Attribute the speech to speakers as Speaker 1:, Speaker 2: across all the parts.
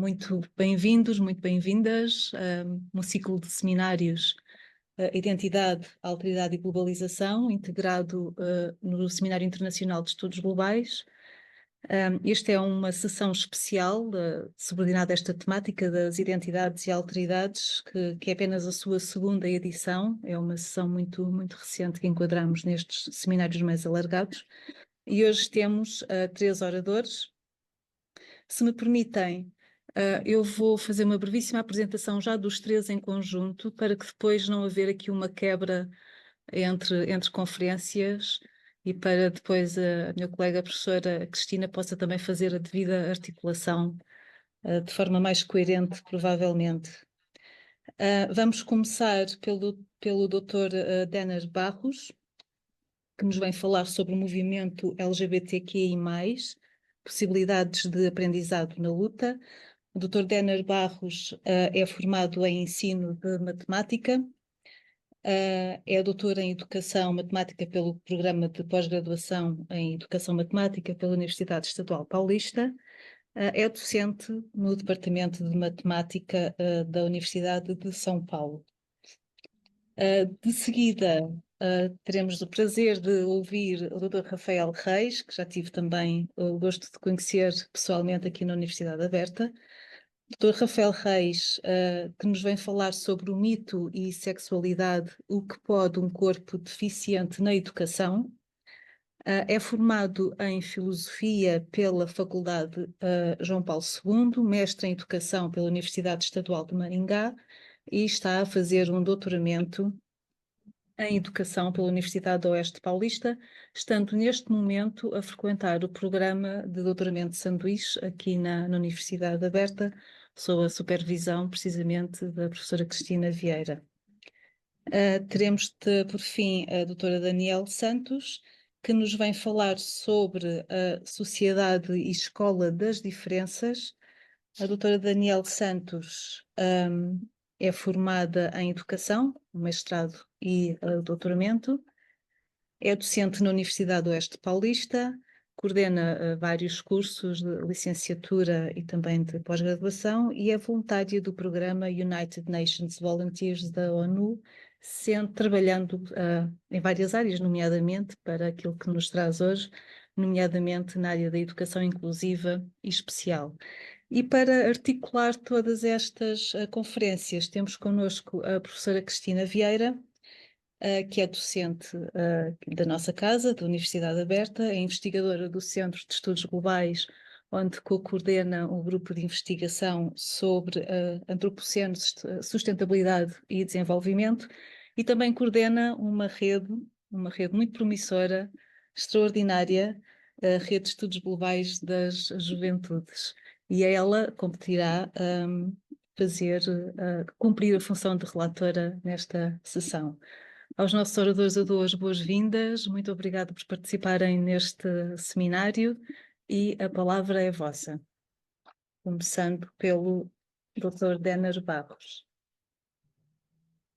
Speaker 1: Muito bem-vindos, muito bem-vindas no ciclo de seminários Identidade, Alteridade e Globalização, integrado no Seminário Internacional de Estudos Globais. Esta é uma sessão especial subordinada a esta temática das identidades e alteridades, que é apenas a sua segunda edição. É uma sessão muito recente que enquadramos nestes seminários mais alargados. E hoje temos 3 oradores. Se me permitem, eu vou fazer uma brevíssima apresentação já dos 3 em conjunto, para que depois não haver aqui uma quebra entre conferências e para depois a minha colega a professora Cristina possa também fazer a devida articulação de forma mais coerente, provavelmente. Vamos começar pelo Dr. Denner Barros, que nos vem falar sobre o movimento LGBTQI+, possibilidades de aprendizado na luta. O Dr. Denner Barros é formado em ensino de matemática, é doutor em Educação Matemática pelo Programa de Pós-Graduação em Educação Matemática pela Universidade Estadual Paulista, é docente no Departamento de Matemática da Universidade de São Paulo. De seguida, teremos o prazer de ouvir o Dr. Rafael Reis, que já tive também o gosto de conhecer pessoalmente aqui na Universidade Aberta. Dr. Rafael Reis, que nos vem falar sobre o mito e sexualidade, o que pode um corpo deficiente na educação. É formado em Filosofia pela Faculdade João Paulo II, mestre em Educação pela Universidade Estadual de Maringá e está a fazer um doutoramento em Educação pela Universidade do Oeste Paulista, estando neste momento a frequentar o programa de doutoramento de sanduíche aqui na Universidade Aberta, sob a supervisão precisamente da professora Cristina Vieira. Teremos, por fim, a doutora Danielle Santos, que nos vem falar sobre a Sociedade e Escola das Diferenças. A doutora Danielle Santos é formada em Educação, mestrado e doutoramento. É docente na Universidade do Oeste Paulista, coordena vários cursos de licenciatura e também de pós-graduação e é voluntária do programa United Nations Volunteers da ONU, trabalhando em várias áreas, nomeadamente para aquilo que nos traz hoje, nomeadamente na área da educação inclusiva e especial. E para articular todas estas conferências, temos connosco a professora Cristina Vieira, que é docente da nossa casa, da Universidade Aberta, é investigadora do Centro de Estudos Globais, onde coordena um grupo de investigação sobre antropoceno, sustentabilidade e desenvolvimento, e também coordena uma rede muito promissora, extraordinária, a Rede de Estudos Globais das Juventudes. E ela competirá cumprir a função de relatora nesta sessão. Aos nossos oradores eu dou as boas-vindas, muito obrigada por participarem neste seminário e a palavra é vossa. Começando pelo Dr. Denner Barros.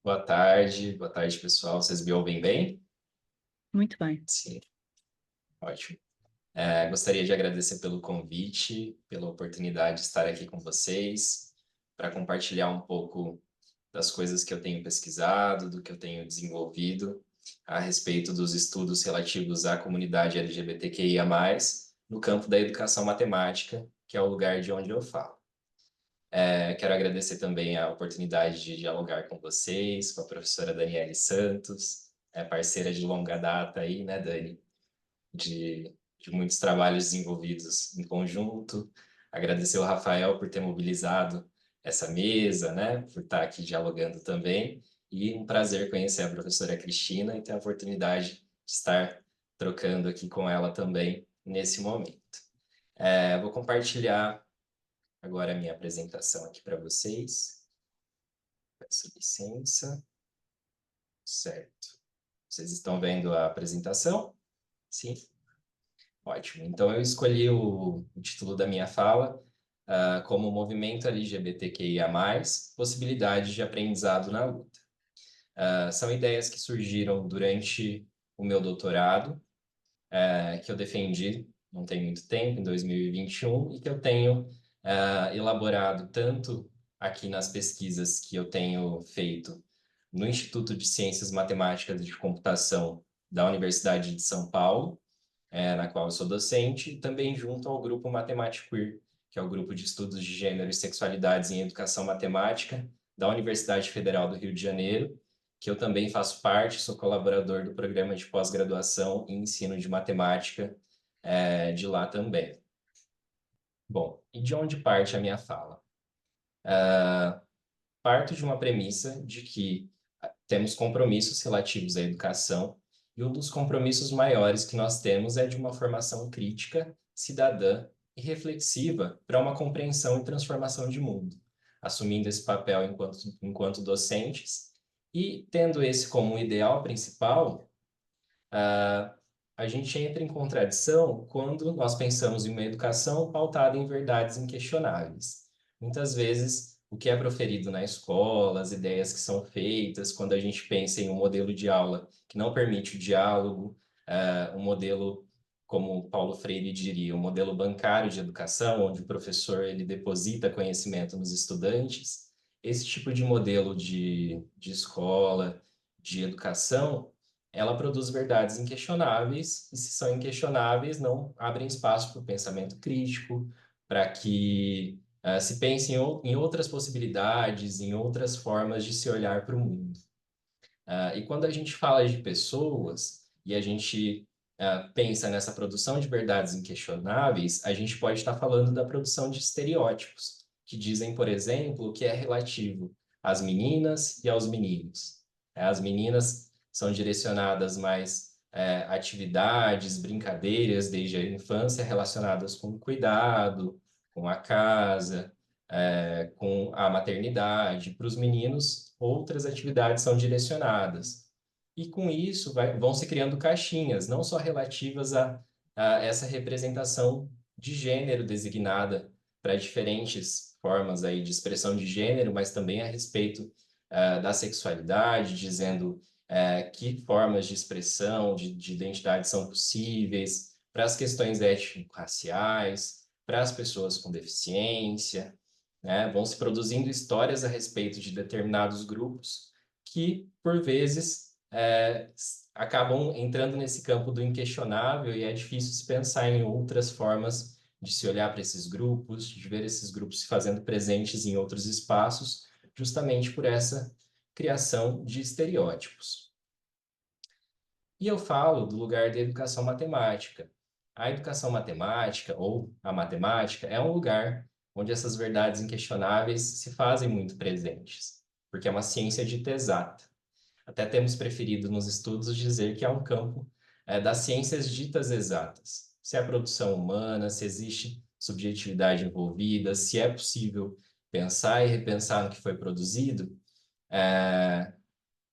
Speaker 2: Boa tarde pessoal, vocês me ouvem bem?
Speaker 1: Muito bem.
Speaker 2: Sim, ótimo. Gostaria de agradecer pelo convite, pela oportunidade de estar aqui com vocês, para compartilhar um pouco das coisas que eu tenho pesquisado, do que eu tenho desenvolvido a respeito dos estudos relativos à comunidade LGBTQIA+, no campo da educação matemática, que é o lugar de onde eu falo. Quero agradecer também a oportunidade de dialogar com vocês, com a professora Danielle Santos, parceira de longa data aí, né, Dani? De muitos trabalhos desenvolvidos em conjunto. Agradecer ao Rafael por ter mobilizado essa mesa, né, por estar aqui dialogando também. E um prazer conhecer a professora Cristina e ter a oportunidade de estar trocando aqui com ela também nesse momento. Vou compartilhar agora a minha apresentação aqui para vocês. Peço licença. Certo. Vocês estão vendo a apresentação? Sim? Ótimo. Então, eu escolhi o título da minha fala como Movimento LGBTQIA+, possibilidade de aprendizado na luta. São ideias que surgiram durante o meu doutorado, que eu defendi não tem muito tempo, em 2021, e que eu tenho elaborado tanto aqui nas pesquisas que eu tenho feito no Instituto de Ciências Matemáticas e de Computação da Universidade de São Paulo, na qual eu sou docente, e também junto ao grupo Matemática Queer, que é o grupo de estudos de gênero e sexualidades em educação matemática da Universidade Federal do Rio de Janeiro, que eu também faço parte, sou colaborador do programa de pós-graduação em ensino de matemática de lá também. Bom, e de onde parte a minha fala? Parto de uma premissa de que temos compromissos relativos à educação, e um dos compromissos maiores que nós temos é de uma formação crítica, cidadã e reflexiva para uma compreensão e transformação de mundo, assumindo esse papel enquanto docentes e tendo esse como um ideal principal. A gente entra em contradição quando nós pensamos em uma educação pautada em verdades inquestionáveis. Muitas vezes, o que é proferido na escola, as ideias que são feitas, quando a gente pensa em um modelo de aula que não permite o diálogo, um modelo, como Paulo Freire diria, um modelo bancário de educação, onde o professor ele deposita conhecimento nos estudantes, esse tipo de modelo de escola, de educação, ela produz verdades inquestionáveis, e se são inquestionáveis, não abrem espaço para o pensamento crítico, para que se pense em outras possibilidades, em outras formas de se olhar para o mundo. E quando a gente fala de pessoas e a gente pensa nessa produção de verdades inquestionáveis, a gente pode estar falando da produção de estereótipos, que dizem, por exemplo, que é relativo às meninas e aos meninos. As meninas são direcionadas mais atividades, brincadeiras desde a infância relacionadas com o cuidado, com a casa, com a maternidade. Para os meninos, outras atividades são direcionadas. E com isso vão se criando caixinhas, não só relativas a essa representação de gênero designada para diferentes formas aí de expressão de gênero, mas também a respeito da sexualidade, dizendo que formas de expressão, de identidade são possíveis, para as questões étnico-raciais, para as pessoas com deficiência, né? Vão se produzindo histórias a respeito de determinados grupos que, por vezes, acabam entrando nesse campo do inquestionável, e é difícil se pensar em outras formas de se olhar para esses grupos, de ver esses grupos se fazendo presentes em outros espaços, justamente por essa criação de estereótipos. E eu falo do lugar da educação matemática. A educação matemática, ou a matemática, é um lugar onde essas verdades inquestionáveis se fazem muito presentes, porque é uma ciência dita exata. Até temos preferido nos estudos dizer que é um campo das ciências ditas exatas. Se é a produção humana, se existe subjetividade envolvida, se é possível pensar e repensar no que foi produzido, é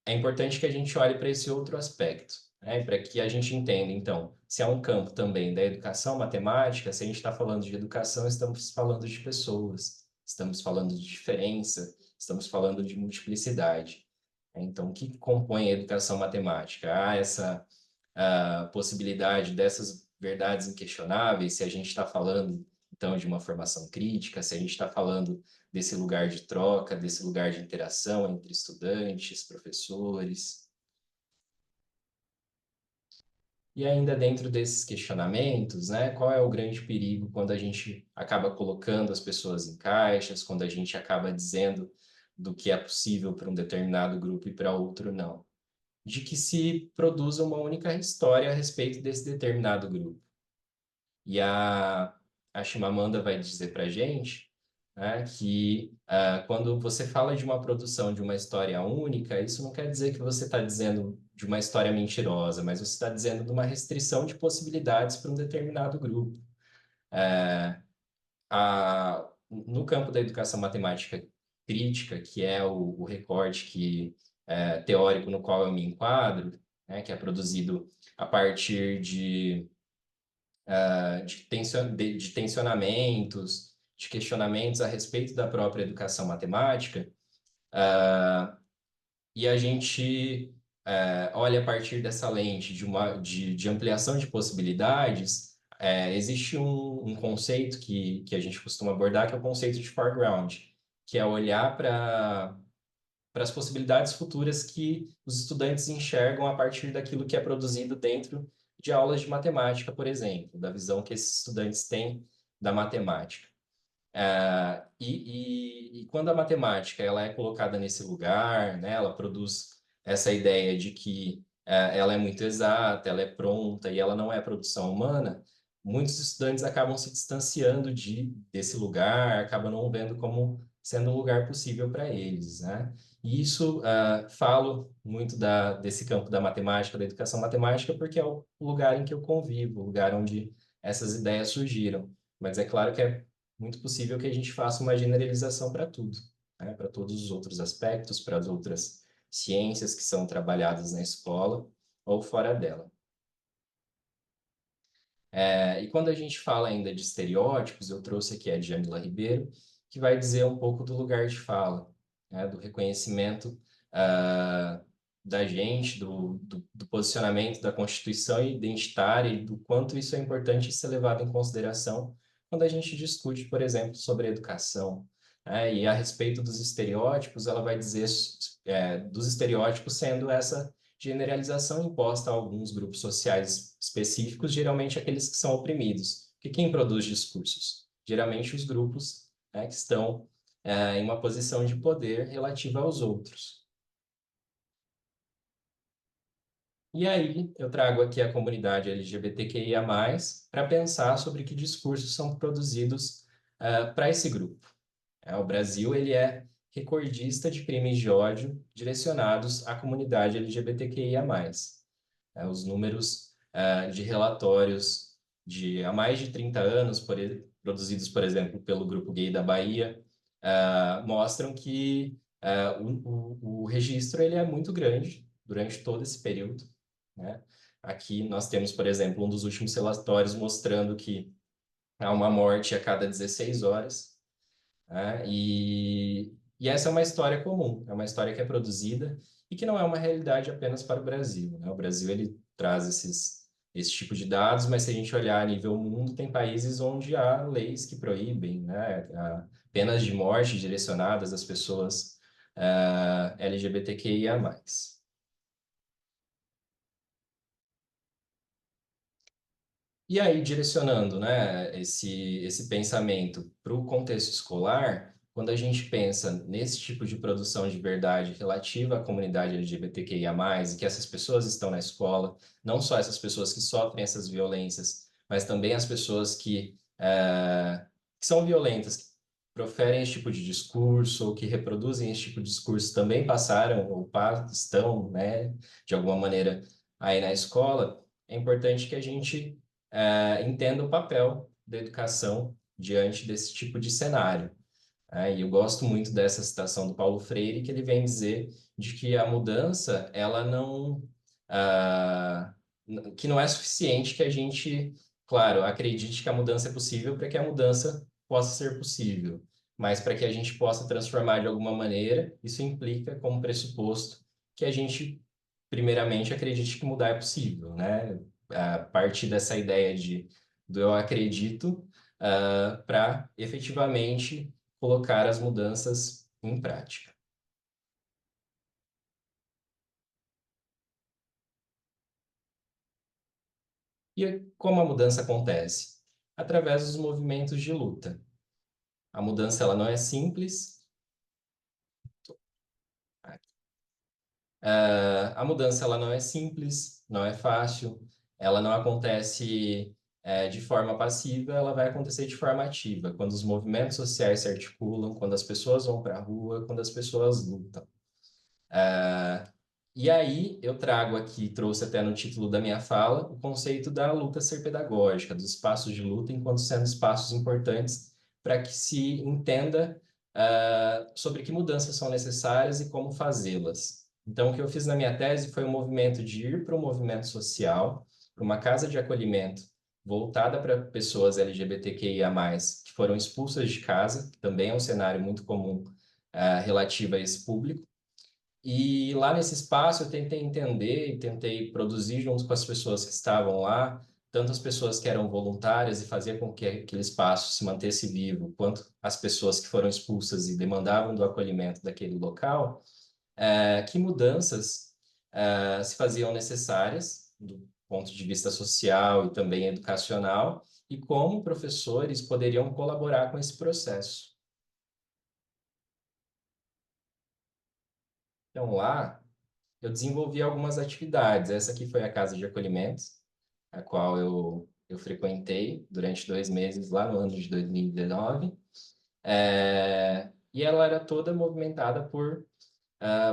Speaker 2: importante que a gente olhe para esse outro aspecto, né? Para que a gente entenda, então, se é um campo também da educação matemática, se a gente está falando de educação, estamos falando de pessoas, estamos falando de diferença, estamos falando de multiplicidade. Então, o que compõe a educação matemática? Há essa possibilidade dessas verdades inquestionáveis, se a gente está falando, então, de uma formação crítica, se a gente está falando desse lugar de troca, desse lugar de interação entre estudantes, professores. E ainda dentro desses questionamentos, né, qual é o grande perigo quando a gente acaba colocando as pessoas em caixas, quando a gente acaba dizendo do que é possível para um determinado grupo e para outro não? De que se produza uma única história a respeito desse determinado grupo. E a Chimamanda vai dizer para a gente, né, que quando você fala de uma produção de uma história única, isso não quer dizer que você está dizendo de uma história mentirosa, mas você está dizendo de uma restrição de possibilidades para um determinado grupo. No campo da educação matemática crítica, que é o recorte teórico no qual eu me enquadro, né, que é produzido a partir de tensionamentos, de questionamentos a respeito da própria educação matemática, e a gente olha a partir dessa lente de ampliação de possibilidades, existe um conceito que a gente costuma abordar, que é o conceito de foreground, que é olhar para as possibilidades futuras que os estudantes enxergam a partir daquilo que é produzido dentro de aulas de matemática, por exemplo, da visão que esses estudantes têm da matemática. E quando a matemática ela é colocada nesse lugar, né, ela produz essa ideia de que ela é muito exata, ela é pronta e ela não é produção humana, muitos estudantes acabam se distanciando desse lugar, acabam não vendo como sendo um lugar possível para eles, né? E isso, falo muito desse campo da matemática, da educação matemática, porque é o lugar em que eu convivo, o lugar onde essas ideias surgiram. Mas é claro que é muito possível que a gente faça uma generalização para tudo, né? Para todos os outros aspectos, para as outras ciências que são trabalhadas na escola ou fora dela. E quando a gente fala ainda de estereótipos, eu trouxe aqui a Djamila Ribeiro, que vai dizer um pouco do lugar de fala, né? Do reconhecimento da gente, do posicionamento da Constituição identitária e do quanto isso é importante ser levado em consideração quando a gente discute, por exemplo, sobre educação. E a respeito dos estereótipos, ela vai dizer dos estereótipos sendo essa generalização imposta a alguns grupos sociais específicos, geralmente aqueles que são oprimidos. Porque quem produz discursos? Geralmente os grupos, né, que estão em uma posição de poder relativa aos outros. E aí eu trago aqui a comunidade LGBTQIA+, para pensar sobre que discursos são produzidos para esse grupo. O Brasil ele é recordista de crimes de ódio direcionados à comunidade LGBTQIA+. Os números de relatórios de há mais de 30 anos, produzidos, por exemplo, pelo Grupo Gay da Bahia, mostram que o registro ele é muito grande durante todo esse período, né? Aqui nós temos, por exemplo, um dos últimos relatórios mostrando que há uma morte a cada 16 horas, né? E essa é uma história comum, é uma história que é produzida e que não é uma realidade apenas para o Brasil, né? O Brasil ele traz esse tipo de dados, mas se a gente olhar a nível mundo, tem países onde há leis que proíbem, né? Há penas de morte direcionadas às pessoas LGBTQIA+. E aí, direcionando, né, esse pensamento para o contexto escolar, quando a gente pensa nesse tipo de produção de verdade relativa à comunidade LGBTQIA+, e que essas pessoas estão na escola, não só essas pessoas que sofrem essas violências, mas também as pessoas que são violentas, que proferem esse tipo de discurso ou que reproduzem esse tipo de discurso também passaram ou estão, né, de alguma maneira aí na escola, é importante que a gente entenda o papel da educação diante desse tipo de cenário. E eu gosto muito dessa citação do Paulo Freire, que ele vem dizer de que a mudança, ela não, ah, que não é suficiente que a gente, claro, acredite que a mudança é possível para que a mudança possa ser possível, mas para que a gente possa transformar de alguma maneira, isso implica como pressuposto que a gente, primeiramente, acredite que mudar é possível, né? A partir dessa ideia do eu acredito, para efetivamente colocar as mudanças em prática. E como a mudança acontece? Através dos movimentos de luta. A mudança ela não é simples. A mudança ela não é simples, não é fácil, ela não acontece de forma passiva, ela vai acontecer de forma ativa, quando os movimentos sociais se articulam, quando as pessoas vão para a rua, quando as pessoas lutam. E aí eu trago aqui, trouxe até no título da minha fala, o conceito da luta ser pedagógica, dos espaços de luta enquanto sendo espaços importantes para que se entenda sobre que mudanças são necessárias e como fazê-las. Então, o que eu fiz na minha tese foi um movimento de ir para um movimento social, para uma casa de acolhimento voltada para pessoas LGBTQIA+, que foram expulsas de casa, que também é um cenário muito comum relativo a esse público. E lá nesse espaço eu tentei entender e tentei produzir junto com as pessoas que estavam lá tanto as pessoas que eram voluntárias e faziam com que aquele espaço se mantesse vivo, quanto as pessoas que foram expulsas e demandavam do acolhimento daquele local, que mudanças se faziam necessárias do ponto de vista social e também educacional, e como professores poderiam colaborar com esse processo. Então, lá, eu desenvolvi algumas atividades. Essa aqui foi a casa de acolhimento, a qual eu frequentei durante 2 meses, lá no ano de 2019. E ela era toda movimentada por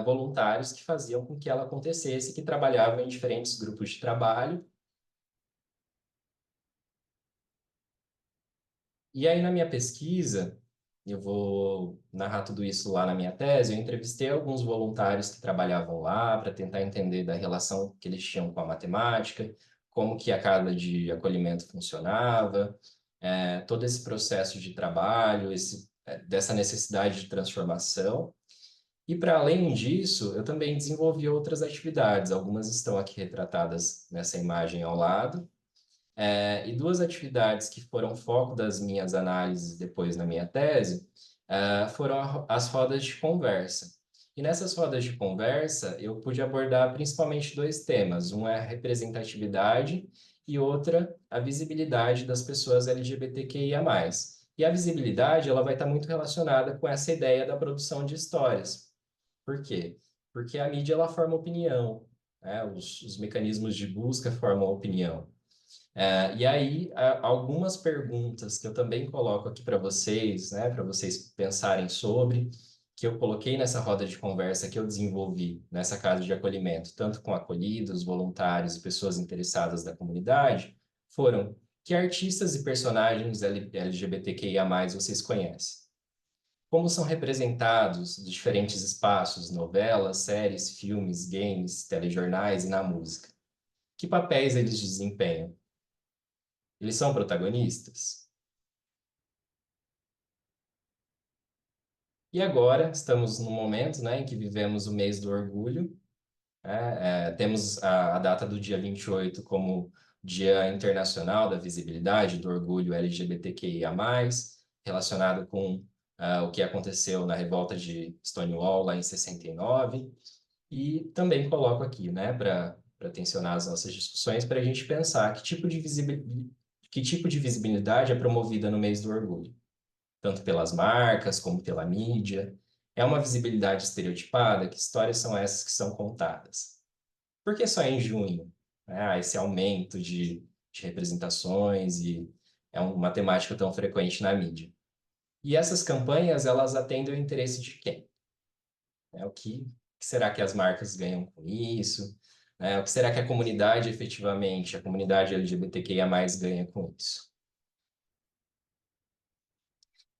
Speaker 2: voluntários que faziam com que ela acontecesse, que trabalhavam em diferentes grupos de trabalho. E aí, na minha pesquisa, eu vou narrar tudo isso lá na minha tese, eu entrevistei alguns voluntários que trabalhavam lá para tentar entender da relação que eles tinham com a matemática, como que a casa de acolhimento funcionava, todo esse processo de trabalho, dessa necessidade de transformação. E para além disso, eu também desenvolvi outras atividades. Algumas estão aqui retratadas nessa imagem ao lado. E duas atividades que foram foco das minhas análises depois na minha tese, foram as rodas de conversa. E nessas rodas de conversa, eu pude abordar principalmente dois temas. Um é a representatividade e outra, a visibilidade das pessoas LGBTQIA+. E a visibilidade, ela vai estar muito relacionada com essa ideia da produção de histórias. Por quê? Porque a mídia, ela forma opinião, né? Os mecanismos de busca formam opinião. E aí, algumas perguntas que eu também coloco aqui para vocês, né, para vocês pensarem sobre, que eu coloquei nessa roda de conversa que eu desenvolvi nessa casa de acolhimento, tanto com acolhidos, voluntários e pessoas interessadas da comunidade, foram: que artistas e personagens LGBTQIA+, vocês conhecem? Como são representados nos diferentes espaços, novelas, séries, filmes, games, telejornais e na música? Que papéis eles desempenham? Eles são protagonistas? E agora estamos no momento, né, em que vivemos o mês do orgulho, né? Temos a data do dia 28 como Dia Internacional da Visibilidade do Orgulho LGBTQIA+, relacionado com o que aconteceu na revolta de Stonewall lá em 69. E também coloco aqui, né, para tensionar as nossas discussões, para a gente pensar que tipo de visibilidade é promovida no mês do orgulho, tanto pelas marcas como pela mídia. É uma visibilidade estereotipada? Que histórias são essas que são contadas? Por que só em junho, né, há esse aumento de representações e é uma temática tão frequente na mídia? E essas campanhas, elas atendem o interesse de quem? O que será que as marcas ganham com isso? O que será que a comunidade, efetivamente, a comunidade LGBTQIA+, ganha com isso?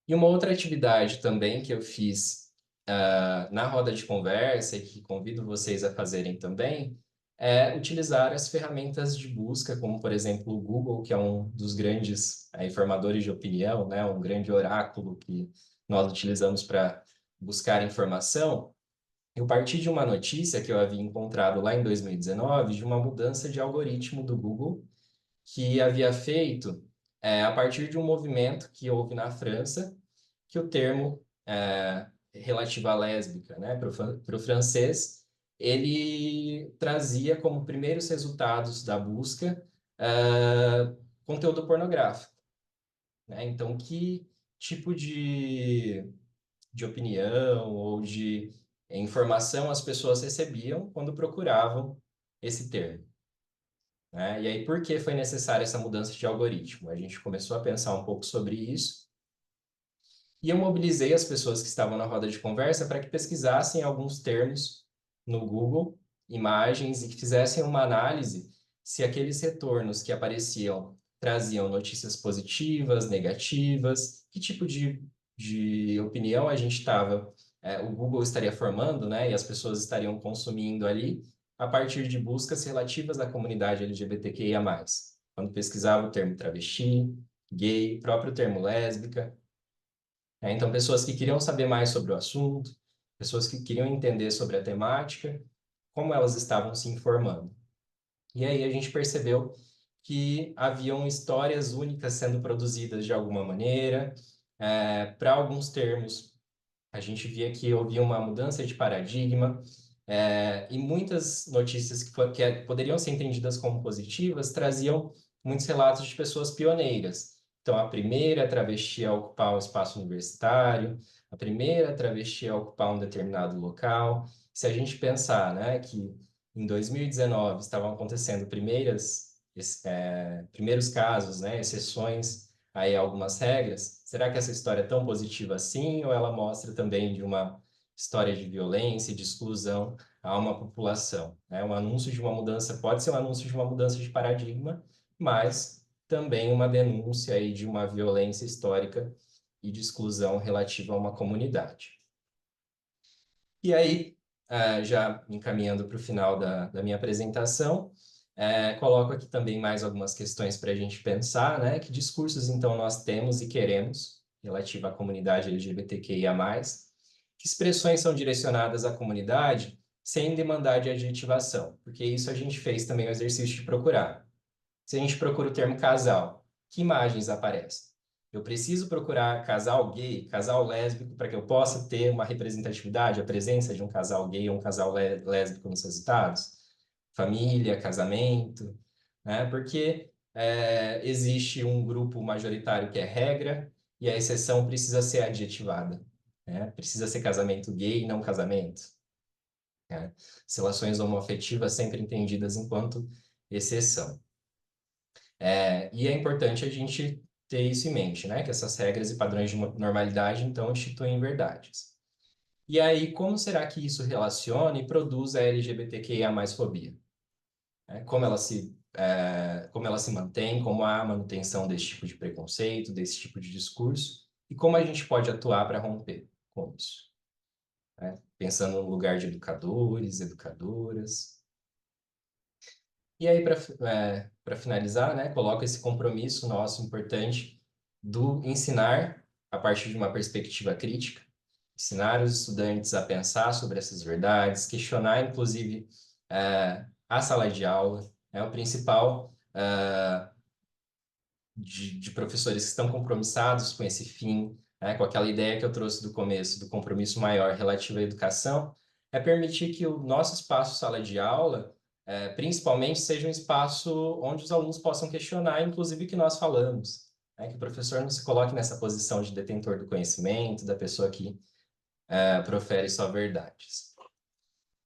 Speaker 2: E uma outra atividade também que eu fiz na roda de conversa e que convido vocês a fazerem também é utilizar as ferramentas de busca, como, por exemplo, o Google, que é um dos grandes informadores de opinião, né, um grande oráculo que nós utilizamos para buscar informação. Eu parti de uma notícia que eu havia encontrado lá em 2019 de uma mudança de algoritmo do Google que havia feito a partir de um movimento que houve na França, que o termo relativo à lésbica, né, para o francês, ele trazia como primeiros resultados da busca conteúdo pornográfico, né? Então, que tipo de opinião ou de informação as pessoas recebiam quando procuravam esse termo, né? E aí, por que foi necessária essa mudança de algoritmo? A gente começou a pensar um pouco sobre isso e eu mobilizei as pessoas que estavam na roda de conversa para que pesquisassem alguns termos no Google, imagens, e que fizessem uma análise se aqueles retornos que apareciam traziam notícias positivas, negativas, que tipo de opinião a gente estava, o Google estaria formando, né, e as pessoas estariam consumindo ali a partir de buscas relativas à comunidade LGBTQIA+. Quando pesquisava o termo travesti, gay, próprio termo lésbica, então, pessoas que queriam saber mais sobre o assunto, pessoas que queriam entender sobre a temática, como elas estavam se informando. E aí a gente percebeu que haviam histórias únicas sendo produzidas de alguma maneira. Para alguns termos, a gente via que havia uma mudança de paradigma, e muitas notícias que poderiam ser entendidas como positivas traziam muitos relatos de pessoas pioneiras. Então, a primeira travesti a ocupar um espaço universitário, a primeira travesti a ocupar um determinado local. Se a gente pensar, né, que em 2019 estavam acontecendo primeiros casos, né, exceções aí a algumas regras, será que essa história é tão positiva assim, ou ela mostra também de uma história de violência e de exclusão a uma população, né? Um anúncio de uma mudança pode ser um anúncio de uma mudança de paradigma, mas também uma denúncia aí de uma violência histórica e de exclusão relativa a uma comunidade. E aí, já encaminhando para o final da minha apresentação, coloco aqui também mais algumas questões para a gente pensar, né? Que discursos, então, nós temos e queremos relativa à comunidade LGBTQIA+, que expressões são direcionadas à comunidade sem demandar de adjetivação, porque isso a gente fez também o exercício de procurar. Se a gente procura o termo casal, que imagens aparecem? Eu preciso procurar casal gay, casal lésbico, para que eu possa ter uma representatividade, a presença de um casal gay ou um casal lésbico nos resultados? Família, casamento, né? Porque existe um grupo majoritário que é regra e a exceção precisa ser adjetivada, né? Precisa ser casamento gay e não casamento, né? As relações homoafetivas sempre entendidas enquanto exceção. E é importante a gente ter isso em mente, né? Que essas regras e padrões de normalidade, então, instituem verdades. E aí, como será que isso relaciona e produz a LGBTQIA+ fobia? Como ela se mantém, como há a manutenção desse tipo de preconceito, desse tipo de discurso, e como a gente pode atuar para romper com isso, né? Pensando no lugar de educadores, educadoras. E aí, para finalizar, né, coloco esse compromisso nosso importante do ensinar a partir de uma perspectiva crítica, ensinar os estudantes a pensar sobre essas verdades, questionar, inclusive, a sala de aula, é o principal de professores que estão compromissados com esse fim, né, com aquela ideia que eu trouxe do começo, do compromisso maior relativo à educação, é permitir que o nosso espaço sala de aula, principalmente, seja um espaço onde os alunos possam questionar, inclusive, o que nós falamos, né, que o professor não se coloque nessa posição de detentor do conhecimento, da pessoa que profere só verdades.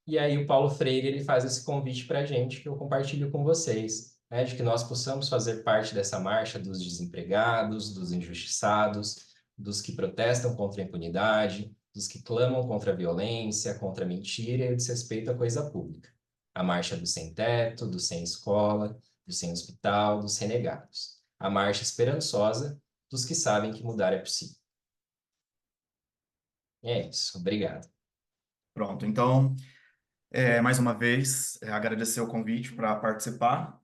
Speaker 2: E aí o Paulo Freire ele faz esse convite para a gente que eu compartilho com vocês, né, de que nós possamos fazer parte dessa marcha dos desempregados, dos injustiçados, dos que protestam contra a impunidade, dos que clamam contra a violência, contra a mentira e o desrespeito à coisa pública. A marcha do sem-teto, do sem-escola, do sem-hospital, dos renegados. A marcha esperançosa dos que sabem que mudar é possível. E é isso. Obrigado.
Speaker 3: Pronto, então, mais uma vez, agradecer o convite para participar.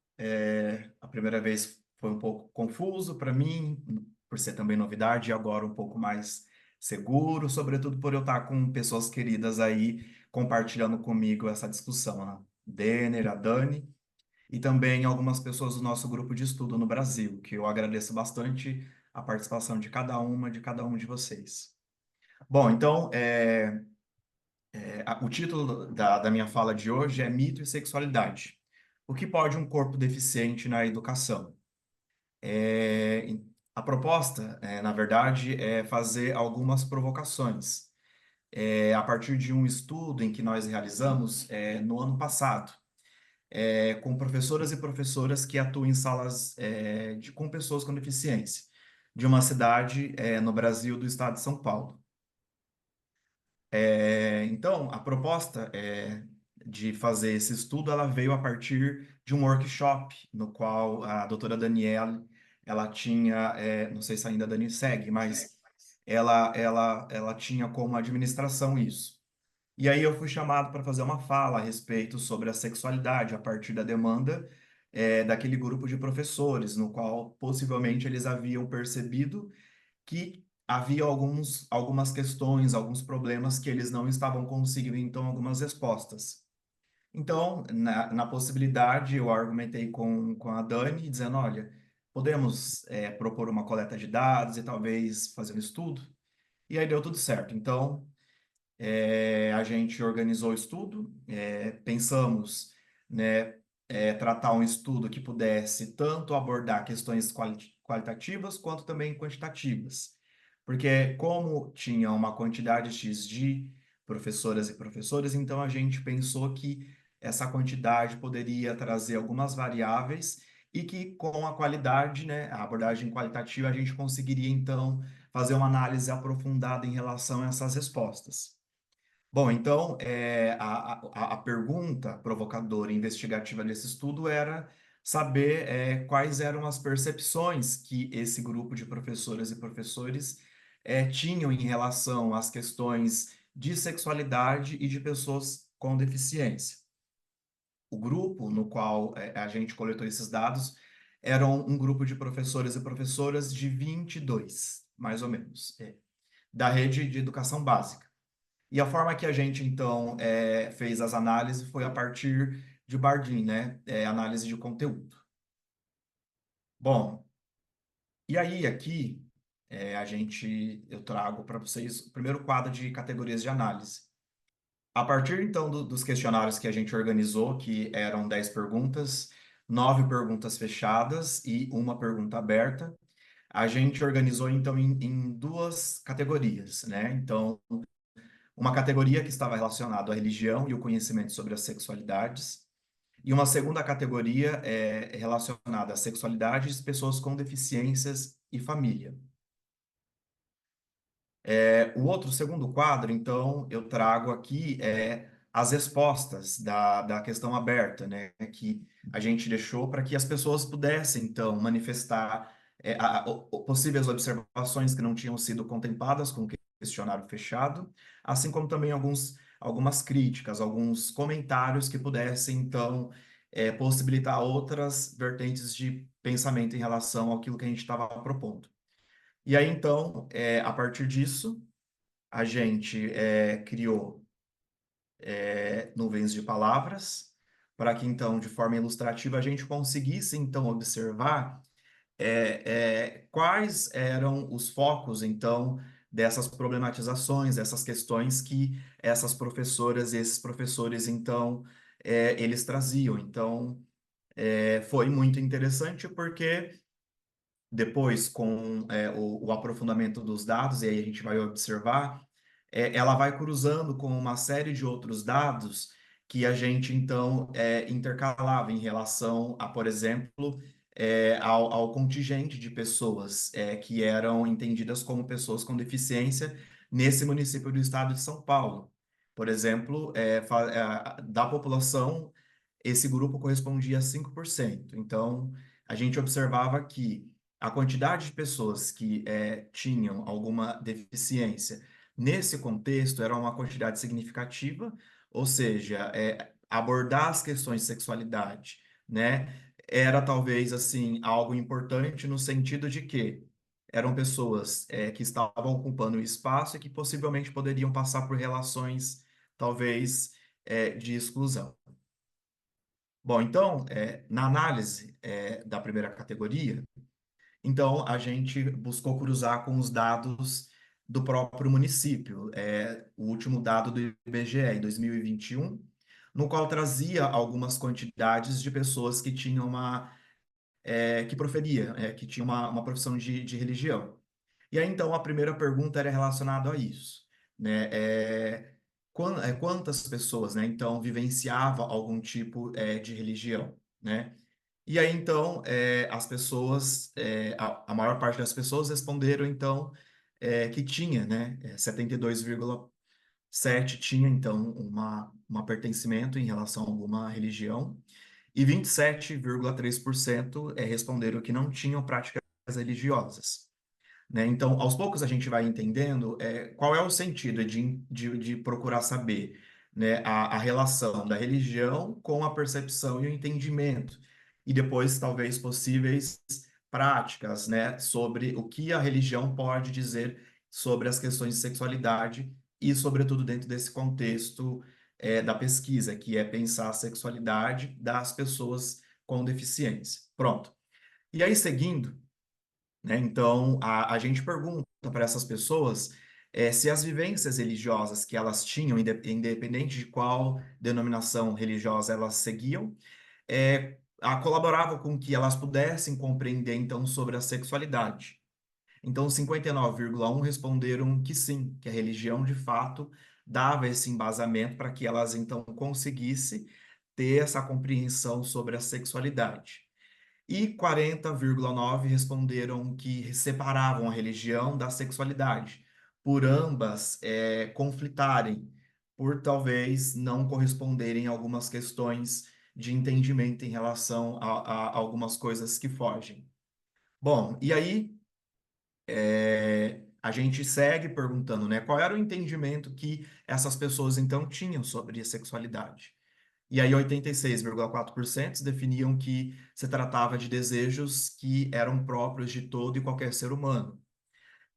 Speaker 3: A primeira vez foi um pouco confuso para mim, por ser também novidade, e agora um pouco mais seguro, sobretudo por eu estar com pessoas queridas aí compartilhando comigo essa discussão, né? Denner, a Dani, e também algumas pessoas do nosso grupo de estudo no Brasil, que eu agradeço bastante a participação de cada uma, de cada um de vocês. Bom, então, o título da minha fala de hoje é Mito e Sexualidade. O que pode um corpo deficiente na educação? A proposta, na verdade, é fazer algumas provocações. A partir de um estudo em que nós realizamos no ano passado, com professoras e professoras que atuam em salas com pessoas com deficiência, de uma cidade no Brasil, do estado de São Paulo. Então, a proposta de fazer esse estudo, ela veio a partir de um workshop no qual a doutora Daniela, ela tinha, não sei se ainda a Dani segue, mas ela tinha como administração isso. E aí eu fui chamado para fazer uma fala a respeito sobre a sexualidade a partir da demanda daquele grupo de professores, no qual possivelmente eles haviam percebido que havia algumas questões, alguns problemas que eles não estavam conseguindo, então, algumas respostas. Então, na possibilidade, eu argumentei com a Dani, dizendo, olha, podemos propor uma coleta de dados e talvez fazer um estudo? E aí deu tudo certo. Então, a gente organizou o estudo, pensamos, né, tratar um estudo que pudesse tanto abordar questões qualitativas quanto também quantitativas. Porque como tinha uma quantidade X de professoras e professores, então a gente pensou que essa quantidade poderia trazer algumas variáveis e que com a qualidade, né, a abordagem qualitativa, a gente conseguiria então fazer uma análise aprofundada em relação a essas respostas. Bom, então, a pergunta provocadora e investigativa desse estudo era saber quais eram as percepções que esse grupo de professoras e professores tinham em relação às questões de sexualidade e de pessoas com deficiência. O grupo no qual a gente coletou esses dados era um grupo de professores e professoras de 22, mais ou menos, da rede de educação básica. E a forma que a gente, então, fez as análises foi a partir de Bardeen, né? Análise de conteúdo. Bom, e aí aqui eu trago para vocês o primeiro quadro de categorias de análise. A partir, então, dos questionários que a gente organizou, que eram 10 perguntas, 9 perguntas fechadas e uma pergunta aberta, a gente organizou, então, em duas categorias, né? Então, uma categoria que estava relacionada à religião e o conhecimento sobre as sexualidades, e uma segunda categoria relacionada à sexualidades, pessoas com deficiências e família. O outro segundo quadro, então, eu trago aqui as respostas da questão aberta, né, que a gente deixou para que as pessoas pudessem, então, manifestar possíveis observações que não tinham sido contempladas com o questionário fechado, assim como também algumas críticas, alguns comentários que pudessem, então, possibilitar outras vertentes de pensamento em relação àquilo que a gente estava propondo. E aí, então, a partir disso, a gente criou nuvens de palavras, para que, então, de forma ilustrativa, a gente conseguisse, então, observar quais eram os focos, então, dessas problematizações, dessas questões que essas professoras e esses professores, então, eles traziam. Então, foi muito interessante porque depois, com o aprofundamento dos dados, e aí a gente vai observar, ela vai cruzando com uma série de outros dados que a gente, então, intercalava em relação a, por exemplo, ao contingente de pessoas que eram entendidas como pessoas com deficiência nesse município do estado de São Paulo. Por exemplo, da população, esse grupo correspondia a 5%. Então, a gente observava que a quantidade de pessoas que tinham alguma deficiência nesse contexto era uma quantidade significativa, ou seja, abordar as questões de sexualidade, né, era talvez assim algo importante no sentido de que eram pessoas que estavam ocupando o espaço e que possivelmente poderiam passar por relações talvez de exclusão. Bom, então, na análise da primeira categoria, então, a gente buscou cruzar com os dados do próprio município, o último dado do IBGE, em 2021, no qual trazia algumas quantidades de pessoas que tinham que tinham uma profissão de religião. E aí, então, a primeira pergunta era relacionada a isso, né? Quantas pessoas, né, então, vivenciavam algum tipo de religião, né? E aí, então, as pessoas, a maior parte das pessoas responderam, então, que tinha, né, 72,7% tinha, então, uma pertencimento em relação a alguma religião, e 27,3% responderam que não tinham práticas religiosas, né? Então, aos poucos a gente vai entendendo qual é o sentido de procurar saber, né, a relação da religião com a percepção e o entendimento, e depois, talvez, possíveis práticas, né, sobre o que a religião pode dizer sobre as questões de sexualidade e, sobretudo, dentro desse contexto da pesquisa, que é pensar a sexualidade das pessoas com deficiência. Pronto. E aí, seguindo, né, então, a gente pergunta para essas pessoas se as vivências religiosas que elas tinham, independente de qual denominação religiosa elas seguiam, colaborava com que elas pudessem compreender, então, sobre a sexualidade. Então, 59,1 responderam que sim, que a religião, de fato, dava esse embasamento para que elas, então, conseguissem ter essa compreensão sobre a sexualidade. E 40,9 responderam que separavam a religião da sexualidade, por ambas conflitarem, por talvez não corresponderem a algumas questões de entendimento em relação a algumas coisas que fogem. Bom, e aí a gente segue perguntando, né, qual era o entendimento que essas pessoas então tinham sobre a sexualidade. E aí 86,4% definiam que se tratava de desejos que eram próprios de todo e qualquer ser humano.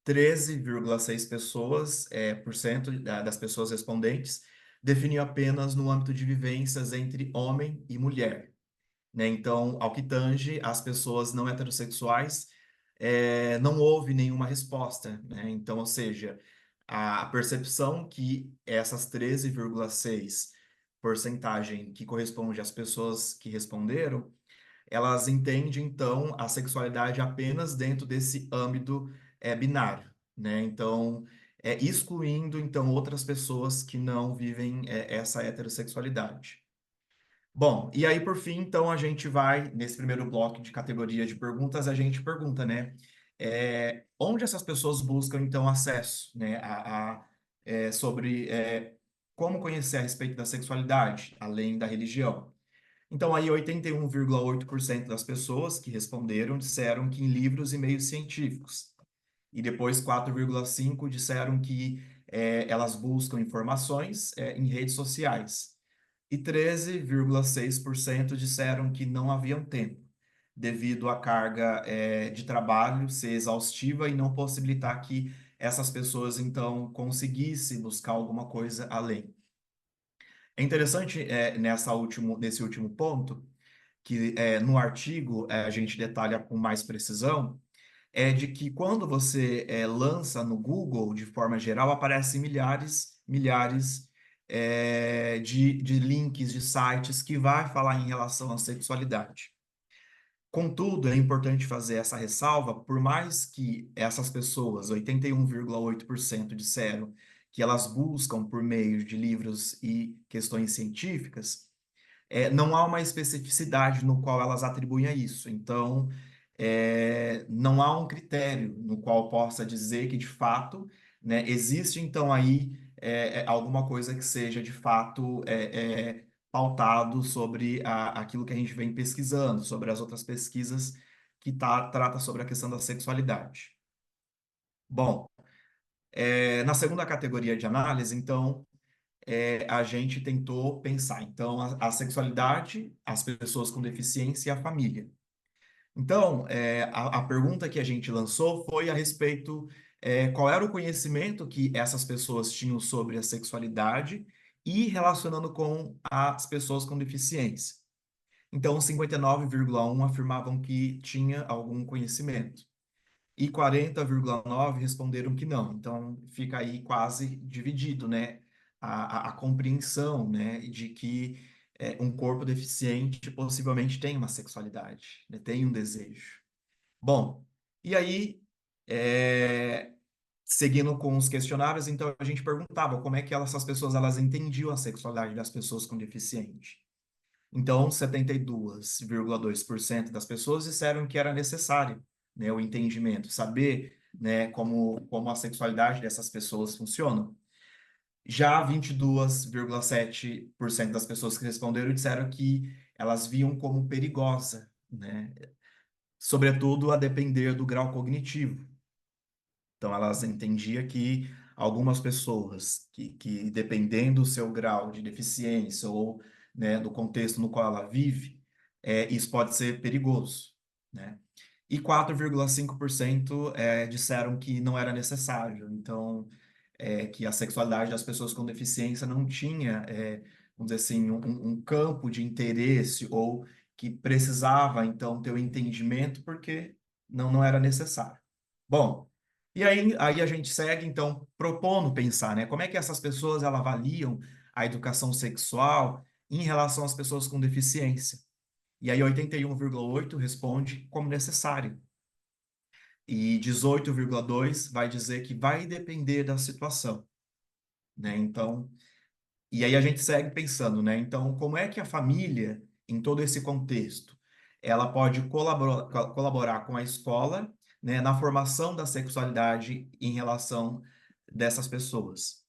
Speaker 3: 13,6 pessoas, por cento das pessoas respondentes definiam apenas no âmbito de vivências entre homem e mulher, né? Então, ao que tange as pessoas não heterossexuais, não houve nenhuma resposta, né? Então, ou seja, a percepção que essas 13,6 porcentagem que corresponde às pessoas que responderam, elas entendem, então, a sexualidade apenas dentro desse âmbito binário, né? Então, excluindo, então, outras pessoas que não vivem essa heterossexualidade. Bom, e aí por fim, então a gente vai, nesse primeiro bloco de categoria de perguntas, a gente pergunta, né, onde essas pessoas buscam então acesso, né, sobre como conhecer a respeito da sexualidade, além da religião. Então aí 81,8% das pessoas que responderam disseram que em livros e meios científicos, e depois 4,5% disseram que elas buscam informações em redes sociais e 13,6% disseram que não haviam tempo, devido à carga de trabalho ser exaustiva e não possibilitar que essas pessoas, então, conseguissem buscar alguma coisa além. É interessante nesse último ponto, que no artigo a gente detalha com mais precisão, é de que quando você lança no Google, de forma geral, aparecem milhares de links de sites que vai falar em relação à sexualidade. Contudo, é importante fazer essa ressalva, por mais que essas pessoas, 81,8% disseram que elas buscam por meio de livros e questões científicas, não há uma especificidade no qual elas atribuem a isso. Então, não há um critério no qual possa dizer que, de fato, né, existe, então, aí alguma coisa que seja, de fato, pautado sobre aquilo que a gente vem pesquisando, sobre as outras pesquisas que trata sobre a questão da sexualidade. Bom, na segunda categoria de análise, então, a gente tentou pensar, então, a sexualidade, as pessoas com deficiência e a família. Então, a pergunta que a gente lançou foi a respeito, qual era o conhecimento que essas pessoas tinham sobre a sexualidade e relacionando com as pessoas com deficiência. Então, 59,1 afirmavam que tinha algum conhecimento e 40,9 responderam que não. Então, fica aí quase dividido, né? A compreensão, né, de que um corpo deficiente possivelmente tem uma sexualidade, né, tem um desejo. Bom, e aí, seguindo com os questionários, então a gente perguntava como é que essas pessoas elas entendiam a sexualidade das pessoas com deficiente. Então, 72,2% das pessoas disseram que era necessário, né, o entendimento, saber, né, como a sexualidade dessas pessoas funciona. Já 22,7% das pessoas que responderam disseram que elas viam como perigosa, né, sobretudo a depender do grau cognitivo. Então, elas entendiam que algumas pessoas que dependendo do seu grau de deficiência ou, né, do contexto no qual ela vive, isso pode ser perigoso, né? E 4,5% disseram que não era necessário. Então, que a sexualidade das pessoas com deficiência não tinha, vamos dizer assim, um campo de interesse ou que precisava, então, ter o entendimento porque não era necessário. Bom, e aí a gente segue, então, propondo pensar, né? Como é que essas pessoas elas avaliam a educação sexual em relação às pessoas com deficiência? E aí 81,8 responde como necessário. E 18,2 vai dizer que vai depender da situação, né? Então, e aí a gente segue pensando, né? Então, como é que a família, em todo esse contexto, ela pode colaborar com a escola, né, na formação da sexualidade em relação dessas pessoas?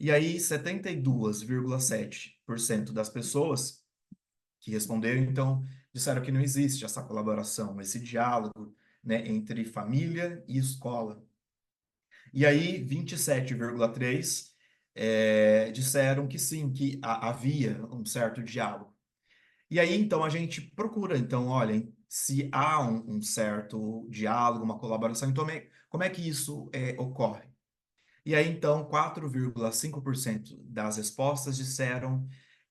Speaker 3: E aí, 72,7% das pessoas que responderam, então, disseram que não existe essa colaboração, esse diálogo, né, entre família e escola. E aí, 27,3% disseram que sim, que havia um certo diálogo. E aí, então, a gente procura, então, olhem, se há um certo diálogo, uma colaboração, então, como é que isso ocorre? E aí, então, 4,5% das respostas disseram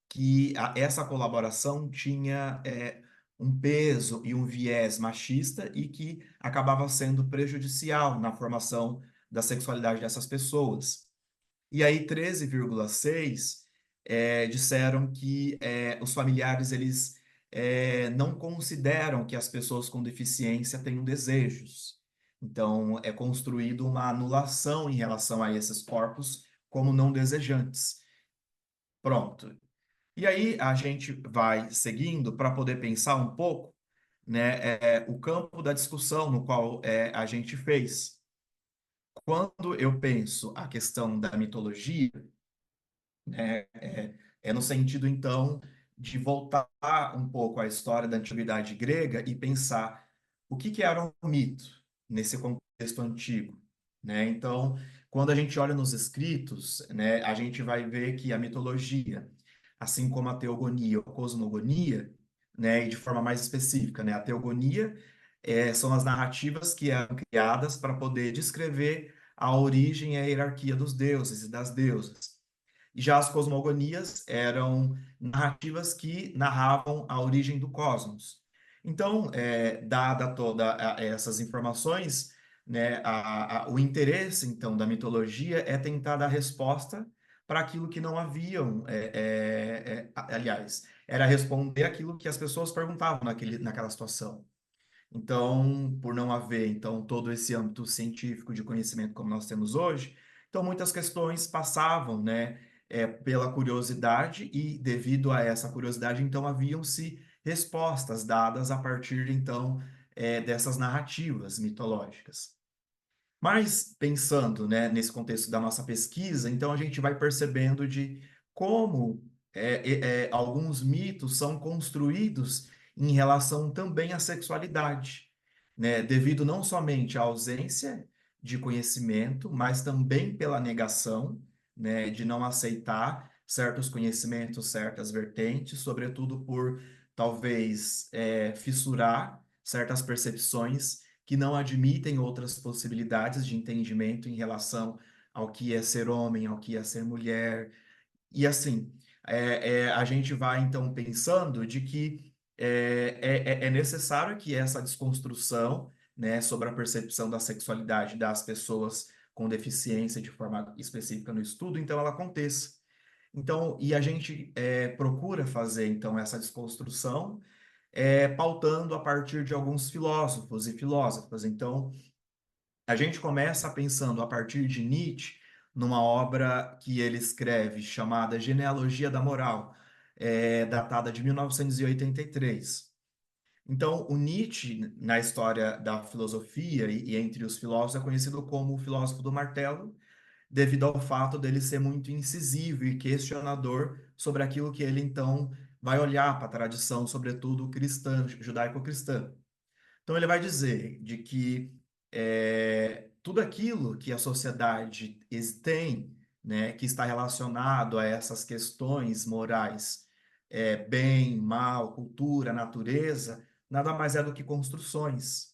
Speaker 3: que essa colaboração tinha um peso e um viés machista e que acabava sendo prejudicial na formação da sexualidade dessas pessoas. E aí 13,6 disseram que os familiares eles não consideram que as pessoas com deficiência tenham desejos. Então é construído uma anulação em relação a esses corpos como não desejantes. Pronto. E aí a gente vai seguindo para poder pensar um pouco, né, o campo da discussão no qual a gente fez. Quando eu penso a questão da mitologia, né, no sentido, então, de voltar um pouco à história da antiguidade grega e pensar o que era um mito nesse contexto antigo, né? Então, quando a gente olha nos escritos, né, a gente vai ver que a mitologia, assim como a teogonia ou cosmogonia, né, e de forma mais específica, né, a teogonia são as narrativas que eram criadas para poder descrever a origem e a hierarquia dos deuses e das deusas. E já as cosmogonias eram narrativas que narravam a origem do cosmos. Então, dada toda essas informações, né, o interesse, então, da mitologia é tentar dar resposta para aquilo que não haviam, aliás, era responder aquilo que as pessoas perguntavam naquela situação. Então, por não haver, então, todo esse âmbito científico de conhecimento como nós temos hoje, então muitas questões passavam, né, pela curiosidade e devido a essa curiosidade, então, haviam-se respostas dadas a partir, então, dessas narrativas mitológicas. Mas pensando, né, nesse contexto da nossa pesquisa, então a gente vai percebendo de como alguns mitos são construídos em relação também à sexualidade, né, devido não somente à ausência de conhecimento, mas também pela negação, né, de não aceitar certos conhecimentos, certas vertentes, sobretudo por talvez fissurar certas percepções que não admitem outras possibilidades de entendimento em relação ao que é ser homem, ao que é ser mulher. E assim, a gente vai então pensando de que é necessário que essa desconstrução, né, sobre a percepção da sexualidade das pessoas com deficiência de forma específica no estudo, então ela aconteça. Então, e a gente procura fazer então essa desconstrução pautando a partir de alguns filósofos e filósofas. Então, a gente começa pensando a partir de Nietzsche, numa obra que ele escreve chamada Genealogia da Moral, datada de 1983. Então, o Nietzsche, na história da filosofia e entre os filósofos, é conhecido como o filósofo do martelo, devido ao fato dele ser muito incisivo e questionador sobre aquilo que ele, então, vai olhar para a tradição, sobretudo cristã, judaico-cristã. Então, ele vai dizer de que tudo aquilo que a sociedade tem, né, que está relacionado a essas questões morais, bem, mal, cultura, natureza, nada mais é do que construções.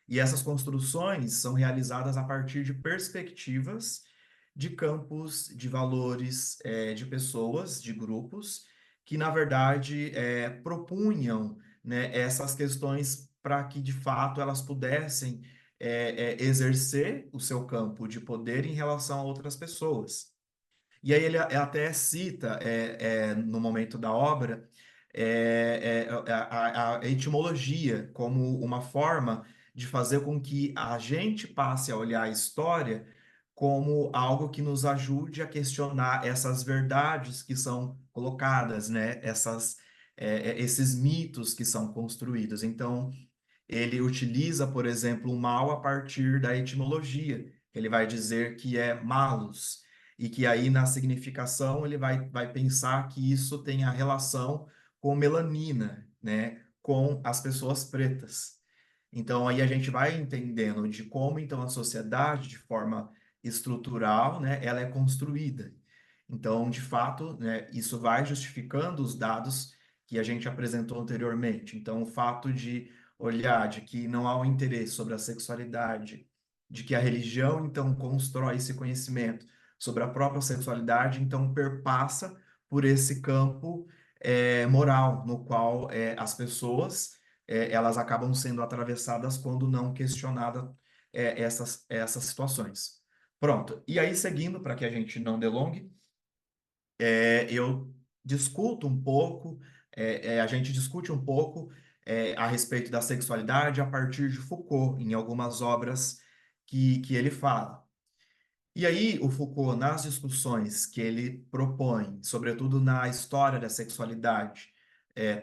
Speaker 3: E essas construções são realizadas a partir de perspectivas de campos, de valores, de pessoas, de grupos, que, na verdade, propunham, né, essas questões para que, de fato, elas pudessem exercer o seu campo de poder em relação a outras pessoas. E aí ele até cita, no momento da obra, a etimologia como uma forma de fazer com que a gente passe a olhar a história como algo que nos ajude a questionar essas verdades que são colocadas, né? Esses mitos que são construídos. Então, ele utiliza, por exemplo, o mal a partir da etimologia. Ele vai dizer que é malus, e que aí na significação ele vai pensar que isso tem a relação com melanina, né? Com as pessoas pretas. Então aí a gente vai entendendo de como então a sociedade, de forma estrutural, né, ela é construída. Então, de fato, né, isso vai justificando os dados que a gente apresentou anteriormente. Então, o fato de olhar de que não há um interesse sobre a sexualidade, de que a religião, então, constrói esse conhecimento sobre a própria sexualidade, então, perpassa por esse campo moral, no qual as pessoas elas acabam sendo atravessadas quando não questionada essas situações. Pronto. E aí, seguindo, para que a gente não delongue, eu discuto um pouco, a gente discute um pouco a respeito da sexualidade a partir de Foucault, em algumas obras que ele fala. E aí, o Foucault, nas discussões que ele propõe, sobretudo na história da sexualidade,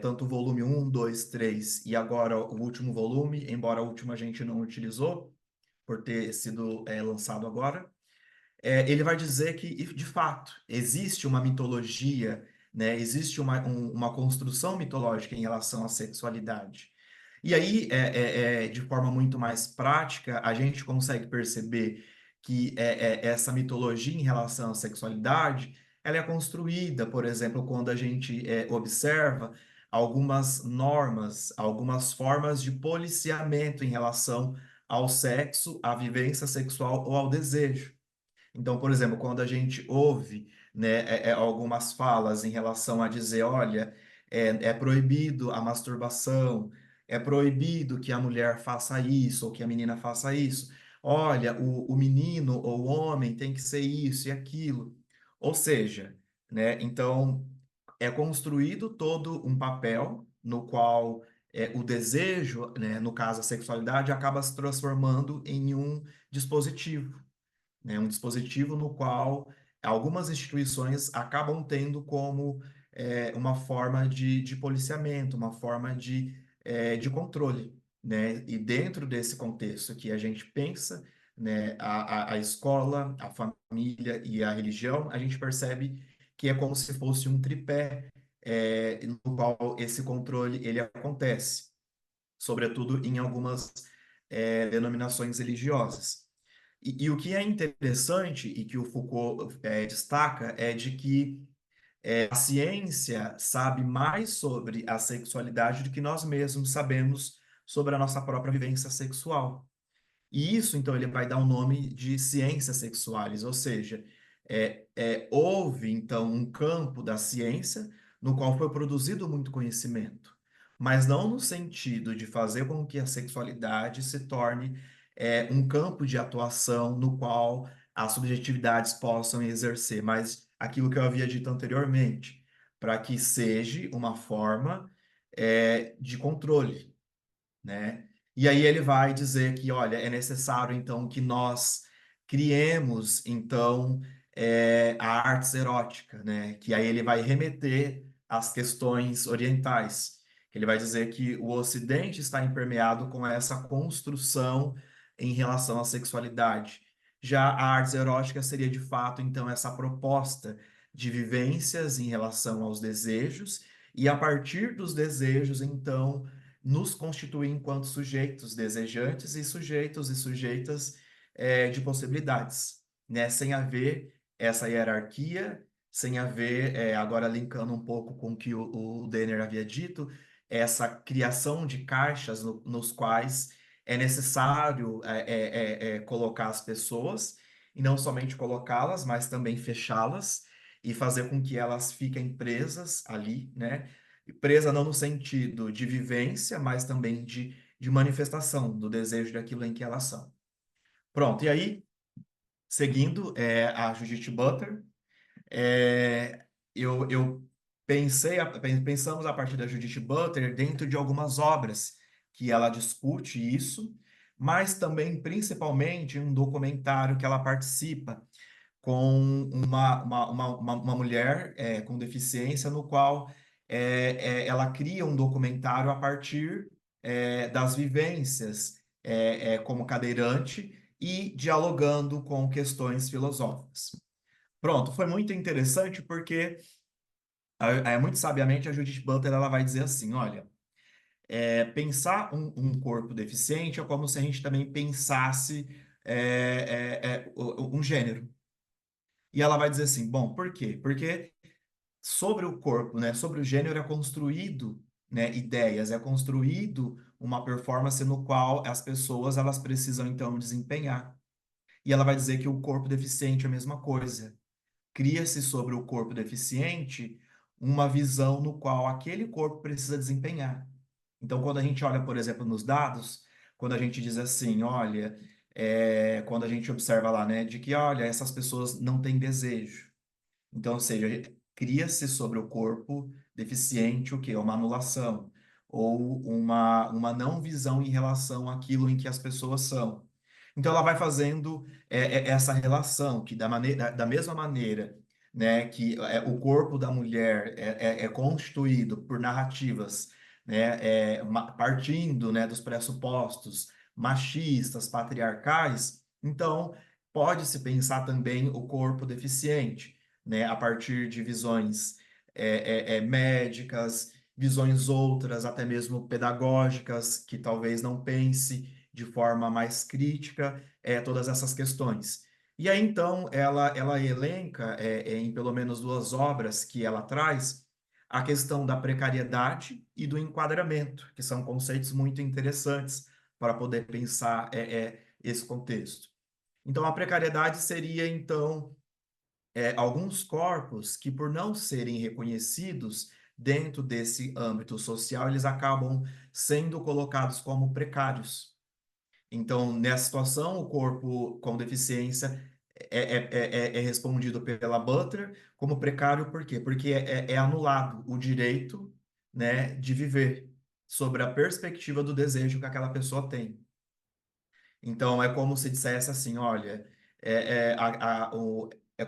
Speaker 3: tanto o volume 1, 2, 3 e agora o último volume, embora o último a gente não utilizou, por ter sido lançado agora, ele vai dizer que, de fato, existe uma mitologia, né? Existe uma construção mitológica em relação à sexualidade. E aí, de forma muito mais prática, a gente consegue perceber que essa mitologia em relação à sexualidade, ela é construída, por exemplo, quando a gente observa algumas normas, algumas formas de policiamento em relação ao sexo, à vivência sexual ou ao desejo. Então, por exemplo, quando a gente ouve, né, algumas falas em relação a dizer, olha, é proibido a masturbação, é proibido que a mulher faça isso ou que a menina faça isso. Olha, o menino ou o homem tem que ser isso e aquilo. Ou seja, né, então é construído todo um papel no qual o desejo, né, no caso a sexualidade, acaba se transformando em um dispositivo, né? Um dispositivo no qual algumas instituições acabam tendo como uma forma de policiamento, uma forma de controle, né? E dentro desse contexto que a gente pensa, né, a escola, a família e a religião, a gente percebe que é como se fosse um tripé, no qual esse controle ele acontece, sobretudo em algumas denominações religiosas. E o que é interessante e que o Foucault destaca é de que a ciência sabe mais sobre a sexualidade do que nós mesmos sabemos sobre a nossa própria vivência sexual. E isso, então, ele vai dar o nome de ciências sexuais, ou seja, houve, então, um campo da ciência no qual foi produzido muito conhecimento, mas não no sentido de fazer com que a sexualidade se torne um campo de atuação no qual as subjetividades possam exercer, mas aquilo que eu havia dito anteriormente, para que seja uma forma de controle, né? E aí ele vai dizer que, olha, é necessário então que nós criemos então a artes erótica, né? Que aí ele vai remeter às questões orientais. Ele vai dizer que o Ocidente está impermeado com essa construção em relação à sexualidade. Já a artes erótica seria de fato então essa proposta de vivências em relação aos desejos e a partir dos desejos então nos constitui enquanto sujeitos desejantes e sujeitos e sujeitas de possibilidades, né? Sem haver essa hierarquia, sem haver, agora linkando um pouco com o que o Denner havia dito, essa criação de caixas nos quais é necessário colocar as pessoas, e não somente colocá-las, mas também fechá-las e fazer com que elas fiquem presas ali, né? E presa não no sentido de vivência, mas também de manifestação do desejo daquilo em que elas são. Pronto, e aí, seguindo a Judith Butler, é, eu pensamos a partir da Judith Butler dentro de algumas obras que ela discute isso, mas também, principalmente, um documentário que ela participa com uma mulher com deficiência, no qual ela cria um documentário a partir das vivências como cadeirante e dialogando com questões filosóficas. Pronto, foi muito interessante porque, muito sabiamente, a Judith Butler ela vai dizer assim, olha, pensar um corpo deficiente é como se a gente também pensasse um gênero. E ela vai dizer assim, bom, por quê? Porque sobre o corpo, né, sobre o gênero é construído, né, ideias, é construído uma performance no qual as pessoas elas precisam então desempenhar. E ela vai dizer que o corpo deficiente é a mesma coisa. Cria-se sobre o corpo deficiente uma visão no qual aquele corpo precisa desempenhar. Então, quando a gente olha, por exemplo, nos dados, quando a gente diz assim, olha, quando a gente observa lá, né, de que, olha, essas pessoas não têm desejo. Então, ou seja, cria-se sobre o corpo deficiente o quê? Uma anulação ou uma não visão em relação àquilo em que as pessoas são. Então, ela vai fazendo essa relação que da mesma maneira, né, que o corpo da mulher é constituído por narrativas, né, partindo, né, dos pressupostos machistas, patriarcais, então pode-se pensar também o corpo deficiente, né, a partir de visões médicas, visões outras, até mesmo pedagógicas, que talvez não pense de forma mais crítica todas essas questões. E aí, então, ela elenca, em pelo menos duas obras que ela traz, a questão da precariedade e do enquadramento, que são conceitos muito interessantes para poder pensar esse contexto. Então, a precariedade seria, então, alguns corpos que, por não serem reconhecidos dentro desse âmbito social, eles acabam sendo colocados como precários. Então, nessa situação, o corpo com deficiência é respondido pela Butler como precário, por quê? Porque é anulado o direito, né, de viver sobre a perspectiva do desejo que aquela pessoa tem. Então, é como se dissesse assim, olha, é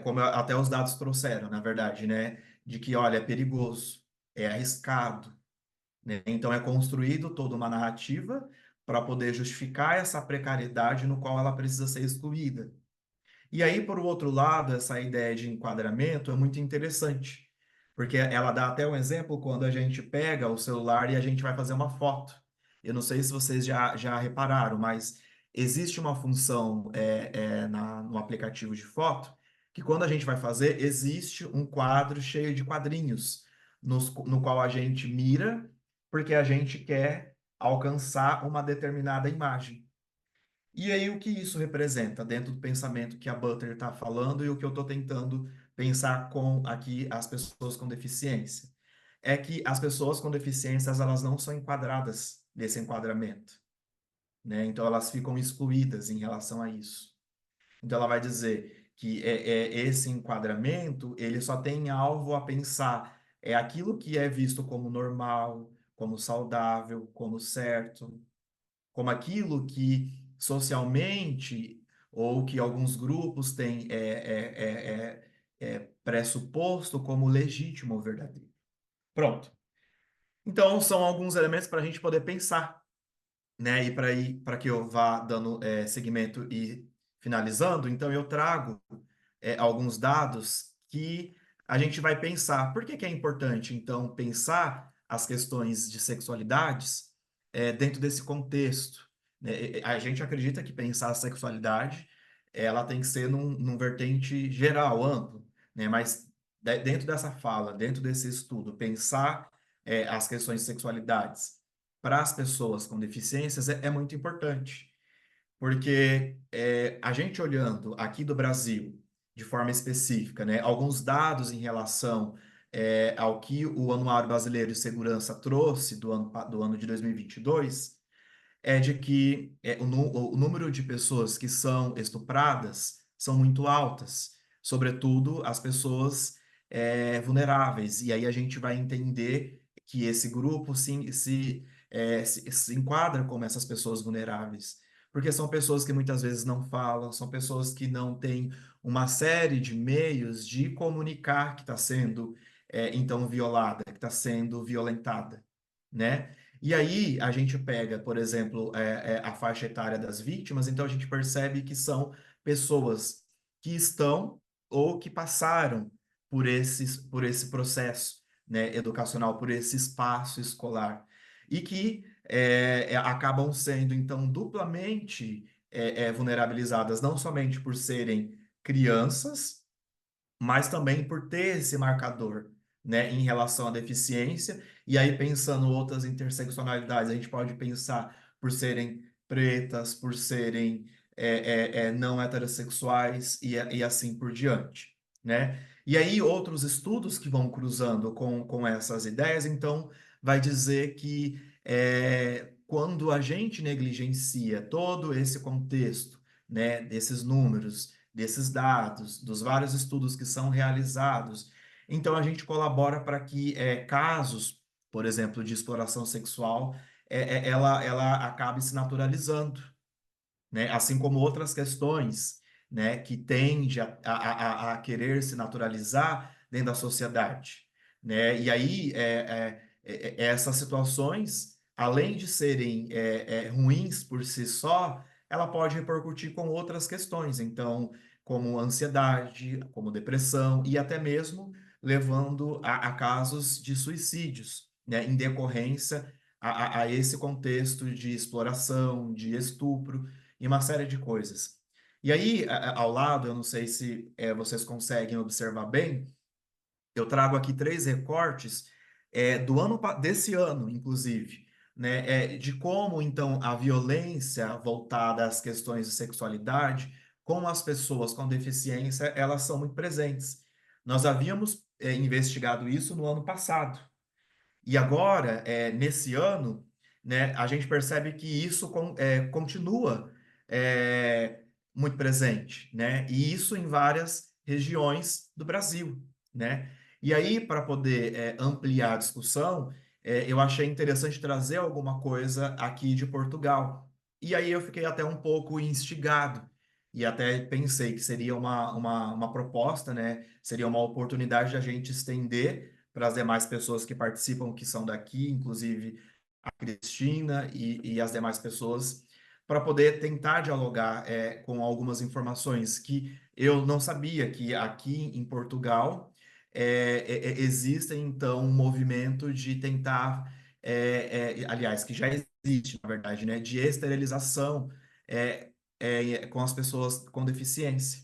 Speaker 3: como até os dados trouxeram, na verdade, né? De que, olha, é perigoso, é arriscado, né? Então, é construído toda uma narrativa para poder justificar essa precariedade no qual ela precisa ser excluída. E aí, por outro lado, essa ideia de enquadramento é muito interessante, porque ela dá até um exemplo quando a gente pega o celular e a gente vai fazer uma foto. Eu não sei se vocês já repararam, mas existe uma função no aplicativo de foto que quando a gente vai fazer, existe um quadro cheio de quadrinhos, no qual a gente mira, porque a gente quer alcançar uma determinada imagem. E aí, o que isso representa dentro do pensamento que a Butler está falando e o que eu estou tentando pensar com aqui as pessoas com deficiência? É que as pessoas com deficiências, elas não são enquadradas nesse enquadramento, né? Então, elas ficam excluídas em relação a isso. Então, ela vai dizer que esse enquadramento, ele só tem alvo a pensar, é aquilo que é visto como normal, como saudável, como certo, como aquilo que socialmente ou que alguns grupos têm pressuposto como legítimo ou verdadeiro. Pronto. Então, são alguns elementos para a gente poder pensar, né? E para que eu vá dando seguimento e finalizando, então eu trago alguns dados que a gente vai pensar. Por que que é importante, então, pensar as questões de sexualidades dentro desse contexto, né? A gente acredita que pensar a sexualidade ela tem que ser num vertente geral, amplo, né? Mas dentro dessa fala, dentro desse estudo, pensar as questões de sexualidades para as pessoas com deficiências é muito importante. porque a gente olhando aqui do Brasil, de forma específica, né, alguns dados em relação ao que o Anuário Brasileiro de Segurança trouxe do ano de 2022, é de que o número de pessoas que são estupradas são muito altas, sobretudo as pessoas vulneráveis. E aí a gente vai entender que esse grupo se enquadra como essas pessoas vulneráveis, porque são pessoas que muitas vezes não falam, são pessoas que não têm uma série de meios de comunicar que está sendo então violada, que está sendo violentada, né? E aí a gente pega, por exemplo, a faixa etária das vítimas, então a gente percebe que são pessoas que estão ou que passaram por esse processo, né, educacional, por esse espaço escolar, e que acabam sendo, então, duplamente vulnerabilizadas, não somente por serem crianças, mas também por ter esse marcador, né, em relação à deficiência. E aí, pensando outras interseccionalidades, a gente pode pensar por serem pretas, por serem não heterossexuais e assim por diante, né? E aí, outros estudos que vão cruzando com essas ideias, então, vai dizer que quando a gente negligencia todo esse contexto, né, desses números, desses dados, dos vários estudos que são realizados. Então, a gente colabora para que casos, por exemplo, de exploração sexual, ela acabe se naturalizando, né? Assim como outras questões, né, que tende a querer se naturalizar dentro da sociedade, né? E aí, essas situações, além de serem ruins por si só, ela pode repercutir com outras questões, então, como ansiedade, como depressão e até mesmo levando a casos de suicídios, né, em decorrência a esse contexto de exploração, de estupro e uma série de coisas. E aí, ao lado, eu não sei se vocês conseguem observar bem, eu trago aqui 3 recortes desse ano, inclusive, né, de como, então, a violência voltada às questões de sexualidade, com as pessoas com deficiência, elas são muito presentes. Nós havíamos investigado isso no ano passado. E agora, nesse ano, né, a gente percebe que isso continua muito presente, né? E isso em várias regiões do Brasil, né? E aí, para poder ampliar a discussão, eu achei interessante trazer alguma coisa aqui de Portugal. E aí eu fiquei até um pouco instigado. E até pensei que seria uma proposta, né? Seria uma oportunidade de a gente estender para as demais pessoas que participam, que são daqui, inclusive a Cristina e as demais pessoas, para poder tentar dialogar com algumas informações que eu não sabia que aqui em Portugal existem, então, um movimento de tentar, aliás, que já existe, na verdade, né, de esterilização com as pessoas com deficiência.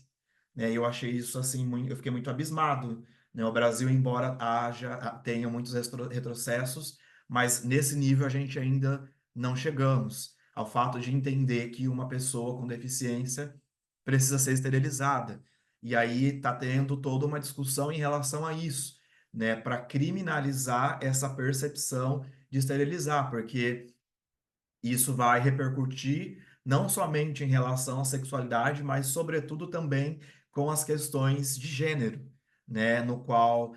Speaker 3: Né? Eu achei isso assim, eu fiquei muito abismado, né? O Brasil, embora tenha muitos retrocessos, mas nesse nível a gente ainda não chegamos ao fato de entender que uma pessoa com deficiência precisa ser esterilizada. E aí está tendo toda uma discussão em relação a isso, né? Para criminalizar essa percepção de esterilizar, porque isso vai repercutir não somente em relação à sexualidade, mas sobretudo também com as questões de gênero, né? No qual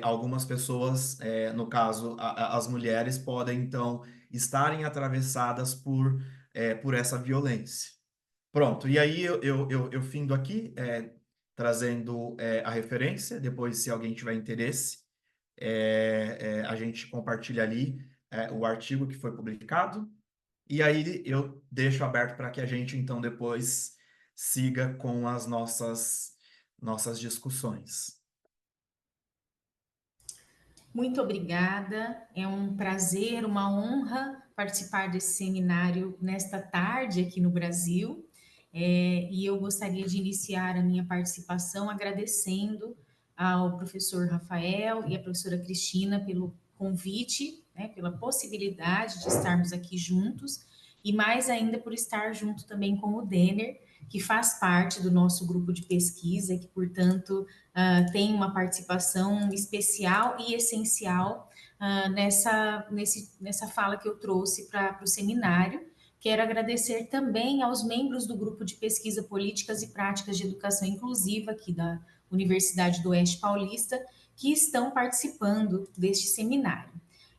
Speaker 3: algumas pessoas, no caso as mulheres, podem então estarem atravessadas por essa violência. Pronto, e aí eu findo aqui trazendo a referência, depois se alguém tiver interesse, a gente compartilha ali o artigo que foi publicado, e aí eu deixo aberto para que a gente, então, depois siga com as nossas discussões.
Speaker 4: Muito obrigada. É um prazer, uma honra participar desse seminário nesta tarde aqui no Brasil. E eu gostaria de iniciar a minha participação agradecendo ao professor Rafael e à professora Cristina pelo convite, né, pela possibilidade de estarmos aqui juntos e mais ainda por estar junto também com o Denner, que faz parte do nosso grupo de pesquisa, que, portanto, tem uma participação especial e essencial nessa fala que eu trouxe para o seminário. Quero agradecer também aos membros do grupo de pesquisa Políticas e Práticas de Educação Inclusiva, aqui da Universidade do Oeste Paulista, que estão participando deste seminário.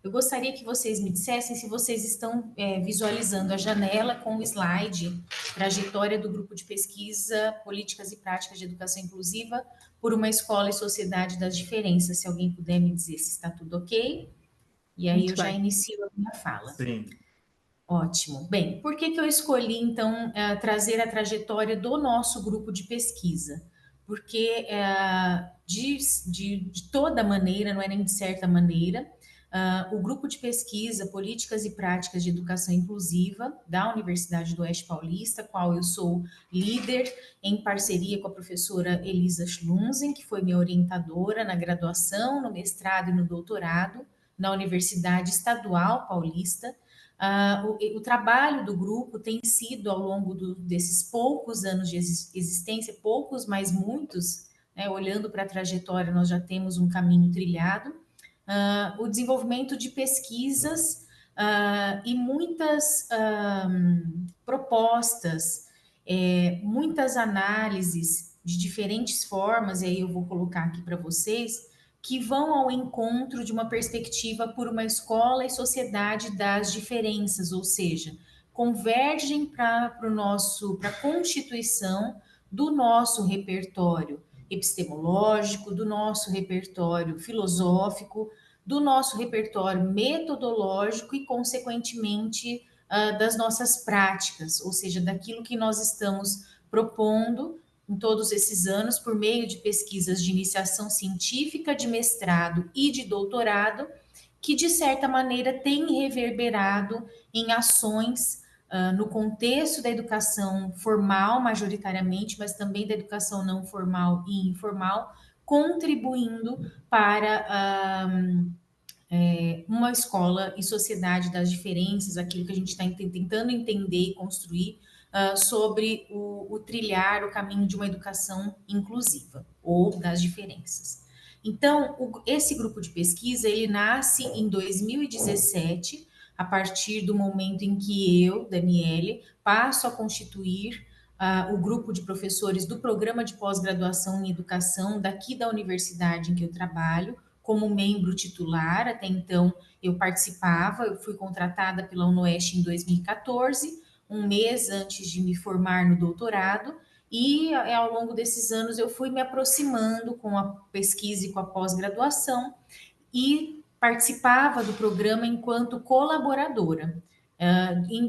Speaker 4: Eu gostaria que vocês me dissessem se vocês estão visualizando a janela com o slide Trajetória do Grupo de Pesquisa Políticas e Práticas de Educação Inclusiva por uma Escola e Sociedade das Diferenças. Se alguém puder me dizer se está tudo ok. E aí
Speaker 1: Muito
Speaker 4: eu já
Speaker 1: bem.
Speaker 4: inicio a minha fala.
Speaker 3: Sim.
Speaker 4: Ótimo. Bem, por que eu escolhi, então, trazer a trajetória do nosso grupo de pesquisa? Porque, de toda maneira, não é nem de certa maneira, o grupo de pesquisa Políticas e Práticas de Educação Inclusiva da Universidade do Oeste Paulista, qual eu sou líder, em parceria com a professora Elisa Schlunzen, que foi minha orientadora na graduação, no mestrado e no doutorado, na Universidade Estadual Paulista. O trabalho do grupo tem sido, ao longo desses poucos anos de existência, poucos, mas muitos, né, olhando para a trajetória, nós já temos um caminho trilhado, o desenvolvimento de pesquisas e muitas propostas, muitas análises de diferentes formas, e aí eu vou colocar aqui para vocês, que vão ao encontro de uma perspectiva por uma escola e sociedade das diferenças, ou seja, convergem para a constituição do nosso repertório epistemológico, do nosso repertório filosófico, do nosso repertório metodológico e, consequentemente, das nossas práticas, ou seja, daquilo que nós estamos propondo em todos esses anos, por meio de pesquisas de iniciação científica, de mestrado e de doutorado, que, de certa maneira, têm reverberado em ações no contexto da educação formal, majoritariamente, mas também da educação não formal e informal, contribuindo para uma escola e sociedade das diferenças, aquilo que a gente está tentando entender e construir sobre o trilhar o caminho de uma educação inclusiva ou das diferenças. Então, esse grupo de pesquisa, ele nasce em 2017, a partir do momento em que eu, Daniele, passo a constituir o grupo de professores do programa de pós-graduação em educação daqui da universidade em que eu trabalho, como membro titular. Até então eu participava, eu fui contratada pela UnoOeste em 2014, um mês antes de me formar no doutorado, e ao longo desses anos eu fui me aproximando com a pesquisa e com a pós-graduação e participava do programa enquanto colaboradora.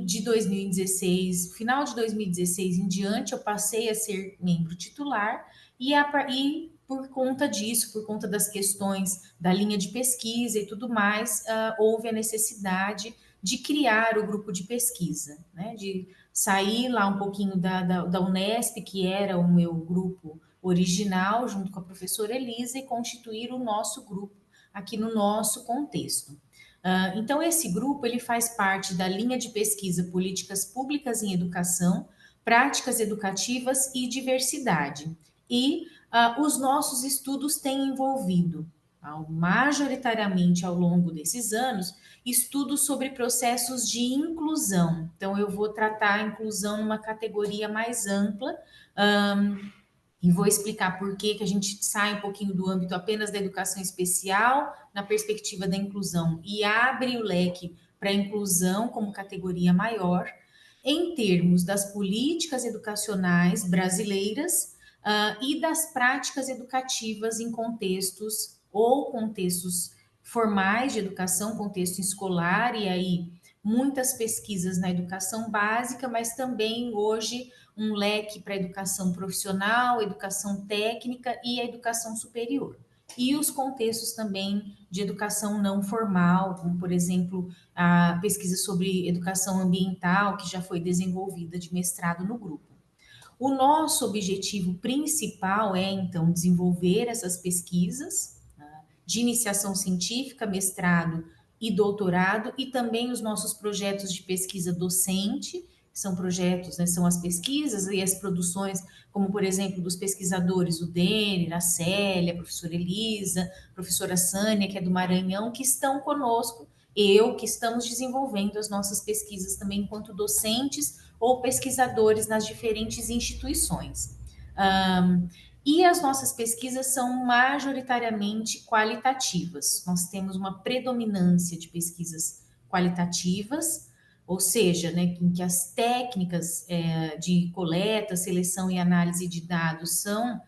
Speaker 4: De 2016, final de 2016 em diante, eu passei a ser membro titular e por conta disso, por conta das questões da linha de pesquisa e tudo mais, houve a necessidade de criar o grupo de pesquisa, né? De sair lá um pouquinho da Unesp, que era o meu grupo original, junto com a professora Elisa, e constituir o nosso grupo aqui no nosso contexto. Então, esse grupo ele faz parte da linha de pesquisa Políticas Públicas em Educação, Práticas Educativas e Diversidade. E os nossos estudos têm envolvido, majoritariamente ao longo desses anos, estudos sobre processos de inclusão. Então, eu vou tratar a inclusão numa categoria mais ampla, e vou explicar por que a gente sai um pouquinho do âmbito apenas da educação especial, na perspectiva da inclusão, e abre o leque para a inclusão como categoria maior, em termos das políticas educacionais brasileiras e das práticas educativas em contextos formais de educação, contexto escolar, e aí muitas pesquisas na educação básica, mas também hoje um leque para a educação profissional, educação técnica e a educação superior. E os contextos também de educação não formal, como, por exemplo, a pesquisa sobre educação ambiental, que já foi desenvolvida de mestrado no grupo. O nosso objetivo principal é, então, desenvolver essas pesquisas de iniciação científica, mestrado e doutorado, e também os nossos projetos de pesquisa docente, que são projetos, né, são as pesquisas e as produções, como, por exemplo, dos pesquisadores, o Denner, a Célia, a professora Elisa, a professora Sânia, que é do Maranhão, que estão conosco, que estamos desenvolvendo as nossas pesquisas também enquanto docentes ou pesquisadores nas diferentes instituições. E as nossas pesquisas são majoritariamente qualitativas. Nós temos uma predominância de pesquisas qualitativas, ou seja, né, em que as técnicas de coleta, seleção e análise de dados são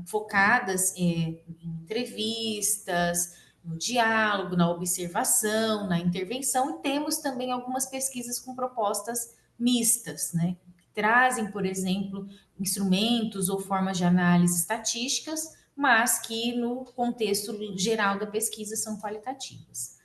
Speaker 4: focadas em entrevistas, no diálogo, na observação, na intervenção, e temos também algumas pesquisas com propostas mistas, né? Trazem, por exemplo, instrumentos ou formas de análise estatísticas, mas que no contexto geral da pesquisa são qualitativas.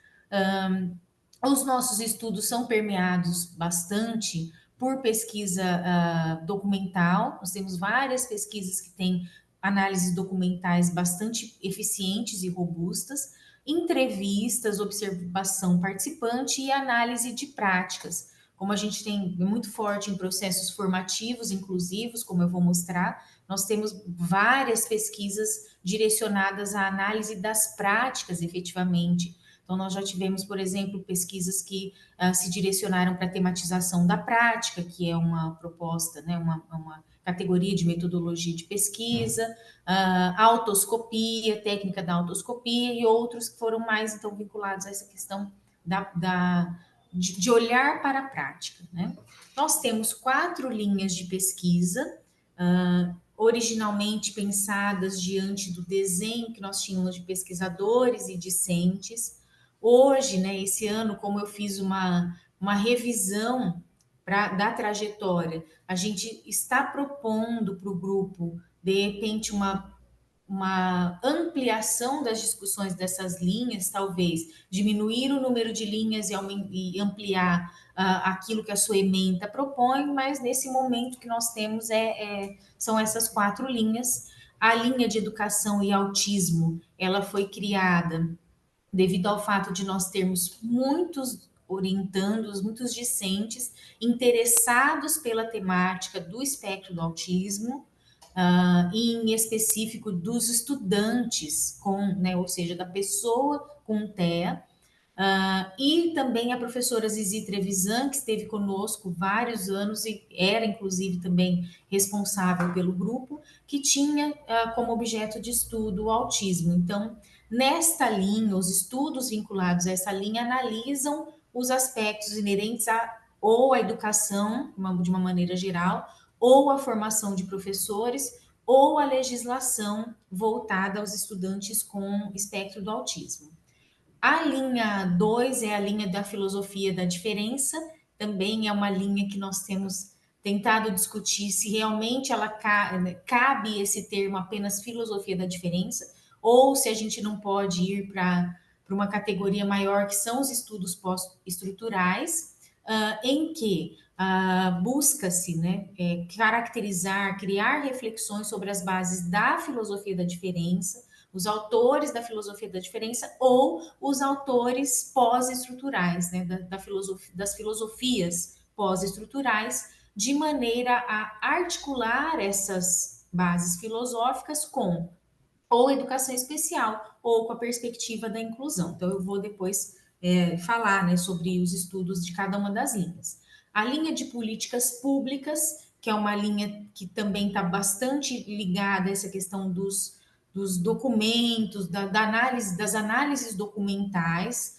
Speaker 4: Os nossos estudos são permeados bastante por pesquisa documental. Nós temos várias pesquisas que têm análises documentais bastante eficientes e robustas, entrevistas, observação participante e análise de práticas. Como a gente tem muito forte em processos formativos, inclusivos, como eu vou mostrar, nós temos várias pesquisas direcionadas à análise das práticas, efetivamente. Então, nós já tivemos, por exemplo, pesquisas que se direcionaram para a tematização da prática, que é uma proposta, né, uma categoria de metodologia de pesquisa, autoscopia, técnica da autoscopia, e outros que foram mais, então, vinculados a essa questão de olhar para a prática, né? Nós temos 4 linhas de pesquisa, originalmente pensadas diante do desenho que nós tínhamos de pesquisadores e discentes. Hoje, né, esse ano, como eu fiz uma revisão da trajetória, a gente está propondo para o grupo, de repente, uma ampliação das discussões dessas linhas, talvez diminuir o número de linhas e ampliar aquilo que a sua ementa propõe, mas nesse momento que nós temos são essas 4 linhas. A linha de educação e autismo, ela foi criada devido ao fato de nós termos muitos orientandos, muitos discentes interessados pela temática do espectro do autismo, e em específico dos estudantes né, ou seja, da pessoa com TEA, e também a professora Zizi Trevisan, que esteve conosco vários anos e era, inclusive, também responsável pelo grupo, que tinha como objeto de estudo o autismo. Então, nesta linha, os estudos vinculados a essa linha analisam os aspectos inerentes ou à educação, de uma maneira geral, ou a formação de professores, ou a legislação voltada aos estudantes com espectro do autismo. A linha 2 é a linha da filosofia da diferença, também é uma linha que nós temos tentado discutir se realmente ela cabe esse termo apenas filosofia da diferença, ou se a gente não pode ir para uma categoria maior, que são os estudos pós-estruturais, em que busca-se, né, caracterizar, criar reflexões sobre as bases da filosofia da diferença, os autores da filosofia da diferença ou os autores pós-estruturais, né, das filosofias pós-estruturais, de maneira a articular essas bases filosóficas com ou educação especial ou com a perspectiva da inclusão. Então, eu vou depois falar, né, sobre os estudos de cada uma das linhas. A linha de políticas públicas, que é uma linha que também está bastante ligada a essa questão dos documentos, das análises documentais,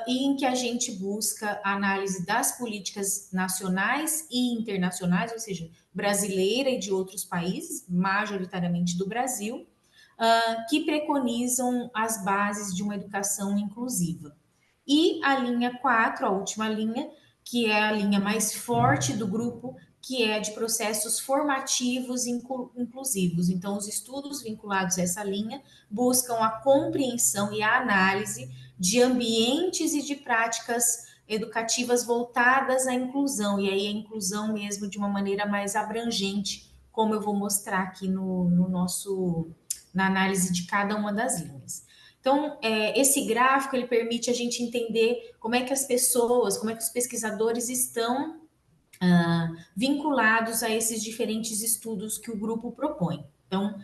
Speaker 4: e em que a gente busca a análise das políticas nacionais e internacionais, ou seja, brasileira e de outros países, majoritariamente do Brasil, que preconizam as bases de uma educação inclusiva. E a linha 4, a última linha, que é a linha mais forte do grupo, que é de processos formativos inclusivos. Então, os estudos vinculados a essa linha buscam a compreensão e a análise de ambientes e de práticas educativas voltadas à inclusão, e aí a inclusão mesmo de uma maneira mais abrangente, como eu vou mostrar aqui na análise de cada uma das linhas. Então, esse gráfico, ele permite a gente entender como é que as pessoas, como é que os pesquisadores estão vinculados a esses diferentes estudos que o grupo propõe. Então,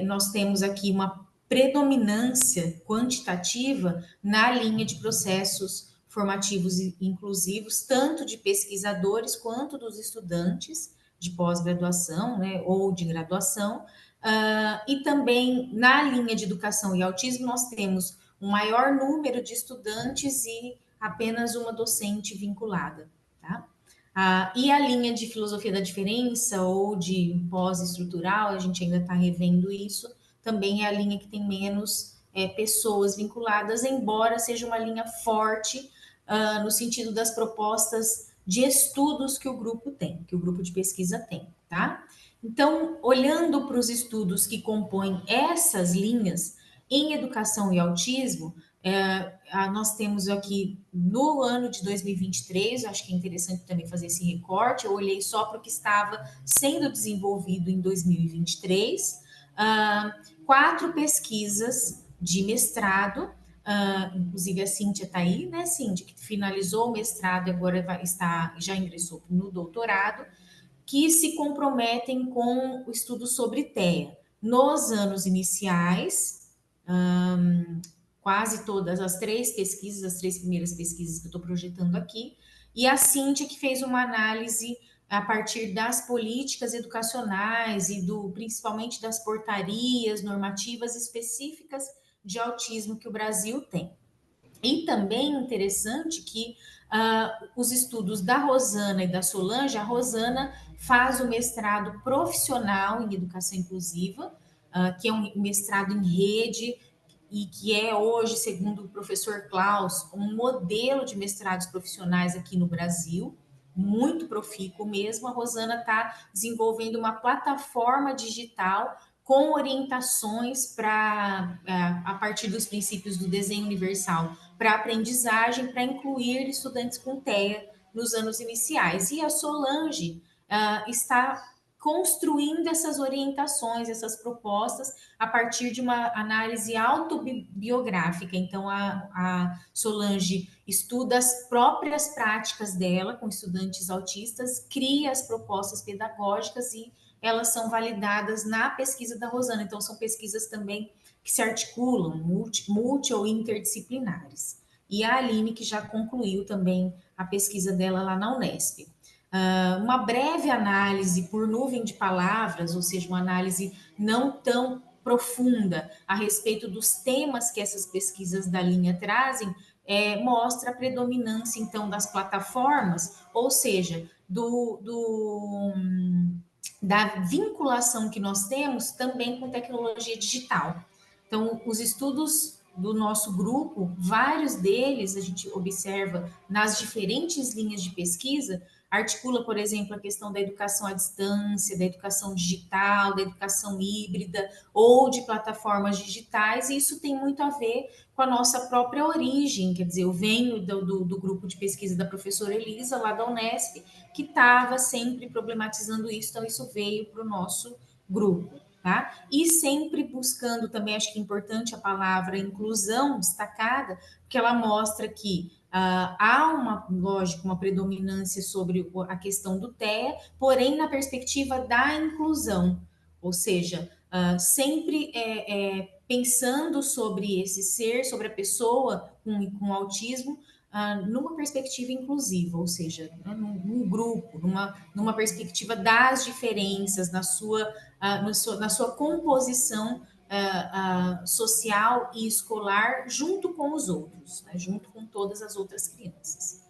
Speaker 4: nós temos aqui uma predominância quantitativa na linha de processos formativos e inclusivos, tanto de pesquisadores quanto dos estudantes de pós-graduação, né, ou de graduação, e também na linha de educação e autismo nós temos um maior número de estudantes e apenas uma docente vinculada, tá? E a linha de filosofia da diferença ou de pós-estrutural, a gente ainda está revendo isso, também é a linha que tem menos pessoas vinculadas, embora seja uma linha forte no sentido das propostas de estudos que o grupo tem, que o grupo de pesquisa tem, tá? Então, olhando para os estudos que compõem essas linhas em educação e autismo, nós temos aqui no ano de 2023, acho que é interessante também fazer esse recorte, eu olhei só para o que estava sendo desenvolvido em 2023, 4 pesquisas de mestrado, inclusive a Cíntia está aí, né, Cíntia, que finalizou o mestrado e agora já ingressou no doutorado, que se comprometem com o estudo sobre TEA. Nos anos iniciais, quase todas as 3 pesquisas, as 3 primeiras pesquisas que eu estou projetando aqui, e a Cíntia que fez uma análise a partir das políticas educacionais e principalmente das portarias normativas específicas de autismo que o Brasil tem. E também interessante que os estudos da Rosana e da Solange, a Rosana faz o mestrado profissional em educação inclusiva, que é um mestrado em rede, e que é hoje, segundo o professor Klaus, um modelo de mestrados profissionais aqui no Brasil, muito profícuo mesmo. A Rosana está desenvolvendo uma plataforma digital com orientações a partir dos princípios do desenho universal para aprendizagem, para incluir estudantes com TEA nos anos iniciais. E a Solange está construindo essas orientações, essas propostas, a partir de uma análise autobiográfica. Então, a Solange estuda as próprias práticas dela com estudantes autistas, cria as propostas pedagógicas e elas são validadas na pesquisa da Rosana. Então, são pesquisas também que se articulam, multi ou interdisciplinares. E a Aline, que já concluiu também a pesquisa dela lá na Unesp. Uma breve análise por nuvem de palavras, ou seja, uma análise não tão profunda a respeito dos temas que essas pesquisas da linha trazem, mostra a predominância, então, das plataformas, ou seja, da vinculação que nós temos também com tecnologia digital. Então, os estudos do nosso grupo, vários deles a gente observa nas diferentes linhas de pesquisa, articula, por exemplo, a questão da educação à distância, da educação digital, da educação híbrida ou de plataformas digitais, e isso tem muito a ver com a nossa própria origem, quer dizer, eu venho do grupo de pesquisa da professora Elisa, lá da Unesp, que estava sempre problematizando isso, então isso veio para o nosso grupo. Tá? E sempre buscando também, acho que é importante a palavra inclusão destacada, porque ela mostra que há uma predominância sobre a questão do TEA, porém na perspectiva da inclusão, ou seja, sempre pensando sobre esse ser, sobre a pessoa com autismo, numa perspectiva inclusiva, ou seja, num grupo, numa perspectiva das diferenças, na sua composição social e escolar, junto com os outros, né, junto com todas as outras crianças.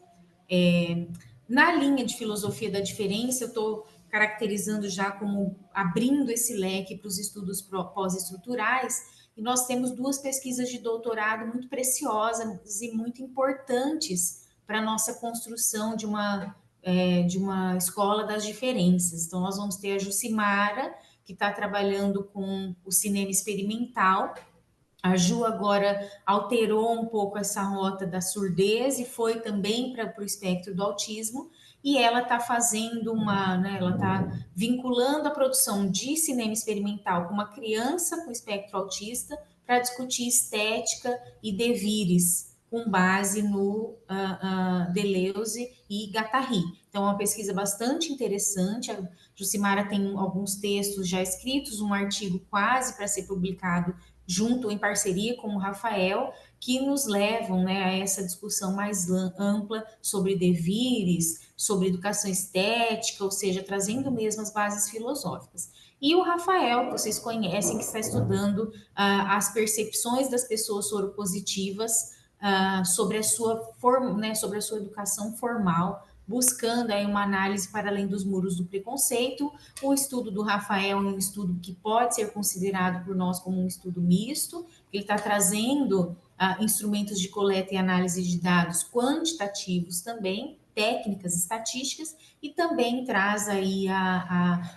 Speaker 4: Na linha de filosofia da diferença, eu estou caracterizando já como abrindo esse leque para os estudos pós-estruturais, e nós temos 2 pesquisas de doutorado muito preciosas e muito importantes para a nossa construção de uma escola das diferenças. Então, nós vamos ter a Jucimara, que está trabalhando com o cinema experimental. A Ju agora alterou um pouco essa rota da surdez e foi também para o espectro do autismo, e ela está fazendo ela está vinculando a produção de cinema experimental com uma criança com espectro autista para discutir estética e devires, com base no Deleuze e Guattari. Então, é uma pesquisa bastante interessante. A Jucimara tem alguns textos já escritos, um artigo quase para ser publicado junto, em parceria com o Rafael, que nos levam, né, a essa discussão mais ampla sobre devires, sobre educação estética, ou seja, trazendo mesmo as bases filosóficas. E o Rafael, que vocês conhecem, que está estudando as percepções das pessoas soropositivas sobre a sua né, sobre a sua educação formal, buscando aí uma análise para além dos muros do preconceito. O estudo do Rafael é um estudo que pode ser considerado por nós como um estudo misto, ele está trazendo instrumentos de coleta e análise de dados quantitativos também, técnicas estatísticas, e também traz aí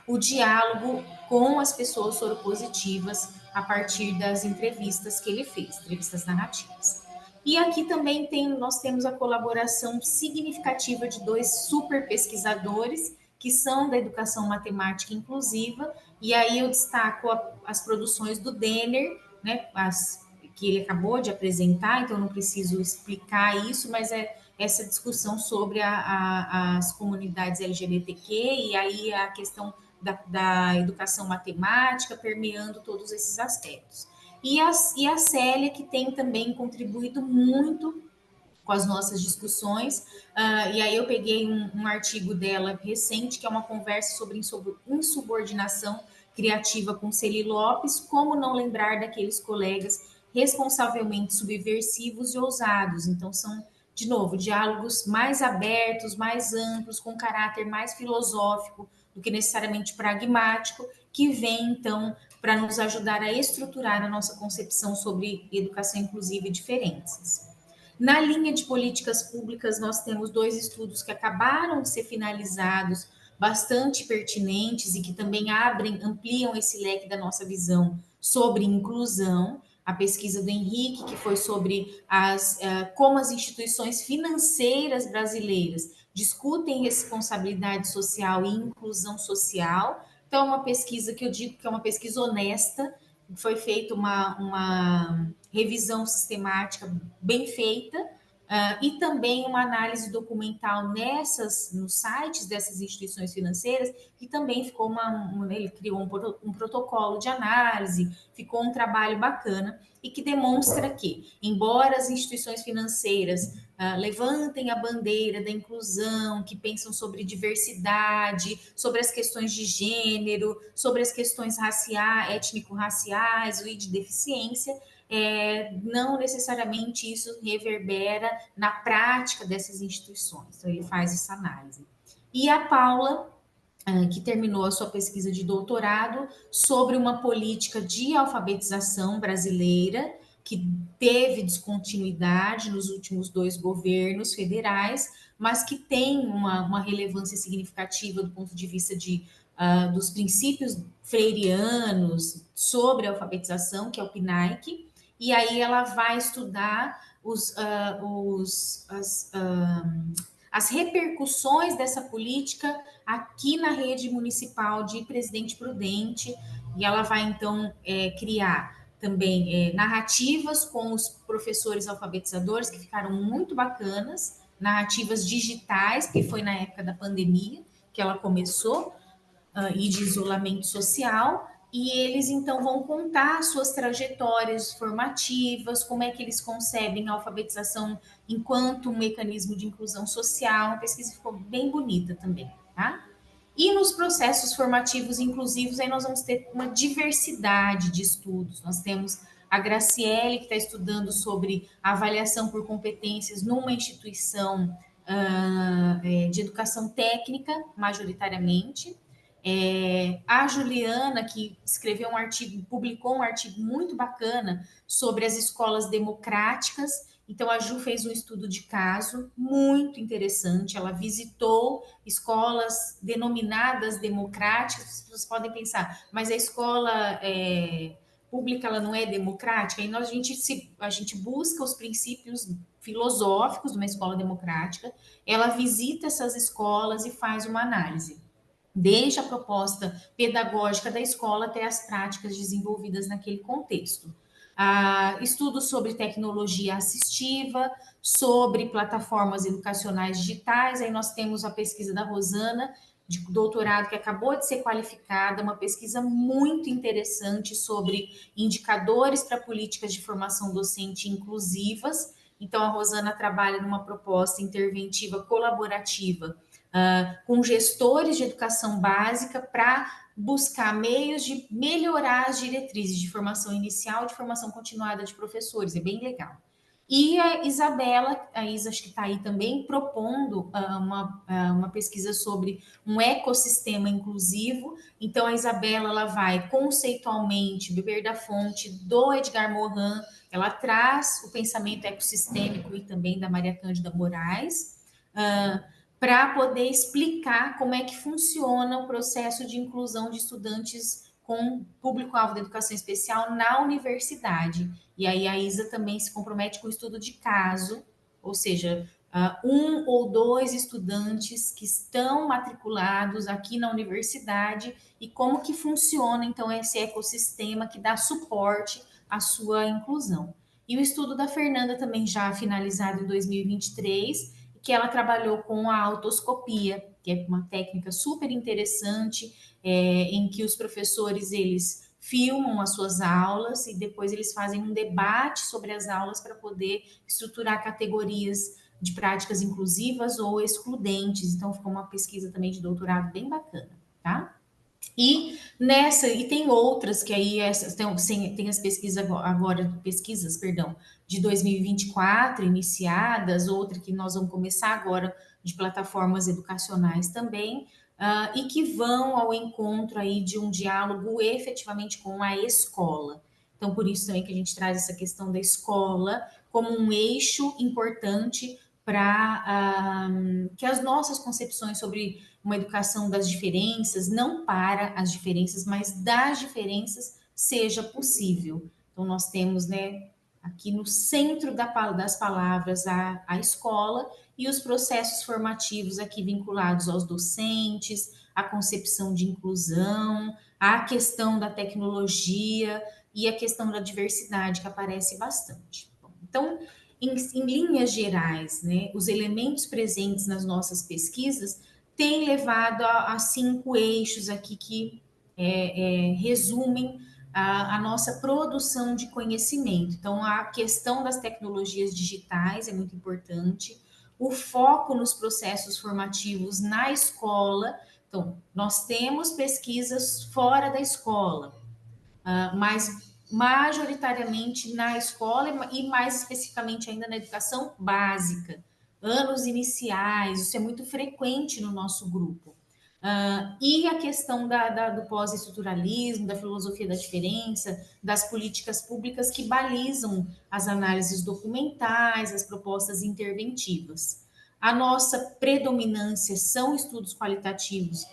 Speaker 4: o diálogo com as pessoas soropositivas a partir das entrevistas que ele fez, entrevistas narrativas. E aqui também nós temos a colaboração significativa de 2 super pesquisadores que são da educação matemática inclusiva, e aí eu destaco as produções do Denner, né, que ele acabou de apresentar, então não preciso explicar isso, mas é essa discussão sobre as comunidades LGBTQ e aí a questão da educação matemática permeando todos esses aspectos. E a Célia, que tem também contribuído muito com as nossas discussões, e aí eu peguei um artigo dela recente, que é uma conversa sobre insubordinação criativa com Celi Lopes, como não lembrar daqueles colegas responsavelmente subversivos e ousados. Então, são, de novo, diálogos mais abertos, mais amplos, com caráter mais filosófico do que necessariamente pragmático, que vem, então, para nos ajudar a estruturar a nossa concepção sobre educação inclusiva e diferenças. Na linha de políticas públicas, nós temos 2 estudos que acabaram de ser finalizados, bastante pertinentes e que também ampliam esse leque da nossa visão sobre inclusão. A pesquisa do Henrique, que foi sobre como as instituições financeiras brasileiras discutem responsabilidade social e inclusão social. Então, é uma pesquisa que eu digo que é uma pesquisa honesta, foi feita uma revisão sistemática bem feita, e também uma análise documental nos sites dessas instituições financeiras, que também ficou ele criou um protocolo de análise, ficou um trabalho bacana, e que demonstra que, embora as instituições financeiras levantem a bandeira da inclusão, que pensam sobre diversidade, sobre as questões de gênero, sobre as questões étnico-raciais e de deficiência, não necessariamente isso reverbera na prática dessas instituições. Então, ele faz essa análise. E a Paula, que terminou a sua pesquisa de doutorado sobre uma política de alfabetização brasileira que teve descontinuidade nos últimos 2 governos federais, mas que tem uma relevância significativa do ponto de vista dos princípios freirianos sobre a alfabetização, que é o PNAEC, e aí ela vai estudar as repercussões dessa política aqui na rede municipal de Presidente Prudente, e ela vai então criar também narrativas com os professores alfabetizadores, que ficaram muito bacanas, narrativas digitais, que foi na época da pandemia que ela começou, e de isolamento social, e eles então vão contar suas trajetórias formativas, como é que eles concebem a alfabetização enquanto um mecanismo de inclusão social. A pesquisa ficou bem bonita também, tá? E nos processos formativos inclusivos, aí nós vamos ter uma diversidade de estudos. Nós temos a Graciele, que está estudando sobre a avaliação por competências numa instituição de educação técnica, majoritariamente. A Juliana, que escreveu um artigo, publicou um artigo muito bacana sobre as escolas democráticas. Então, a Ju fez um estudo de caso muito interessante. Ela visitou escolas denominadas democráticas. Vocês podem pensar, mas a escola pública ela não é democrática? E a gente busca os princípios filosóficos de uma escola democrática. Ela visita essas escolas e faz uma análise, desde a proposta pedagógica da escola até as práticas desenvolvidas naquele contexto. estudos sobre tecnologia assistiva, sobre plataformas educacionais digitais. Aí nós temos a pesquisa da Rosana, de doutorado, que acabou de ser qualificada, uma pesquisa muito interessante sobre indicadores para políticas de formação docente inclusivas. Então, a Rosana trabalha numa proposta interventiva colaborativa com gestores de educação básica para buscar meios de melhorar as diretrizes de formação inicial e de formação continuada de professores. É bem legal. E a Isabela, a Isa acho que está aí também, propondo uma pesquisa sobre um ecossistema inclusivo. Então, a Isabela ela vai conceitualmente beber da fonte do Edgar Morin, ela traz o pensamento ecossistêmico e também da Maria Cândida Moraes, para poder explicar como é que funciona o processo de inclusão de estudantes com público-alvo da educação especial na universidade. E aí a Isa também se compromete com o estudo de caso, ou seja, um ou dois estudantes que estão matriculados aqui na universidade e como que funciona, então, esse ecossistema que dá suporte à sua inclusão. E o estudo da Fernanda também já finalizado em 2023, que ela trabalhou com a autoscopia, que é uma técnica super interessante, em que os professores, eles filmam as suas aulas e depois eles fazem um debate sobre as aulas para poder estruturar categorias de práticas inclusivas ou excludentes. Então, ficou uma pesquisa também de doutorado bem bacana, tá? E tem outras que aí tem as pesquisas de 2024 iniciadas, outra que nós vamos começar agora de plataformas educacionais também, e que vão ao encontro aí de um diálogo efetivamente com a escola. Então, por isso também que a gente traz essa questão da escola como um eixo importante para que as nossas concepções sobre uma educação das diferenças, não para as diferenças, mas das diferenças, seja possível. Então, nós temos, né, aqui no centro das palavras a escola e os processos formativos aqui vinculados aos docentes, a concepção de inclusão, a questão da tecnologia e a questão da diversidade, que aparece bastante. Então, em linhas gerais, né, os elementos presentes nas nossas pesquisas têm levado a 5 eixos aqui que resumem a nossa produção de conhecimento. Então, a questão das tecnologias digitais é muito importante, o foco nos processos formativos na escola. Então, nós temos pesquisas fora da escola, mas majoritariamente na escola e mais especificamente ainda na educação básica, anos iniciais, isso é muito frequente no nosso grupo. E a questão do pós-estruturalismo, da filosofia da diferença, das políticas públicas que balizam as análises documentais, as propostas interventivas. A nossa predominância são estudos qualitativos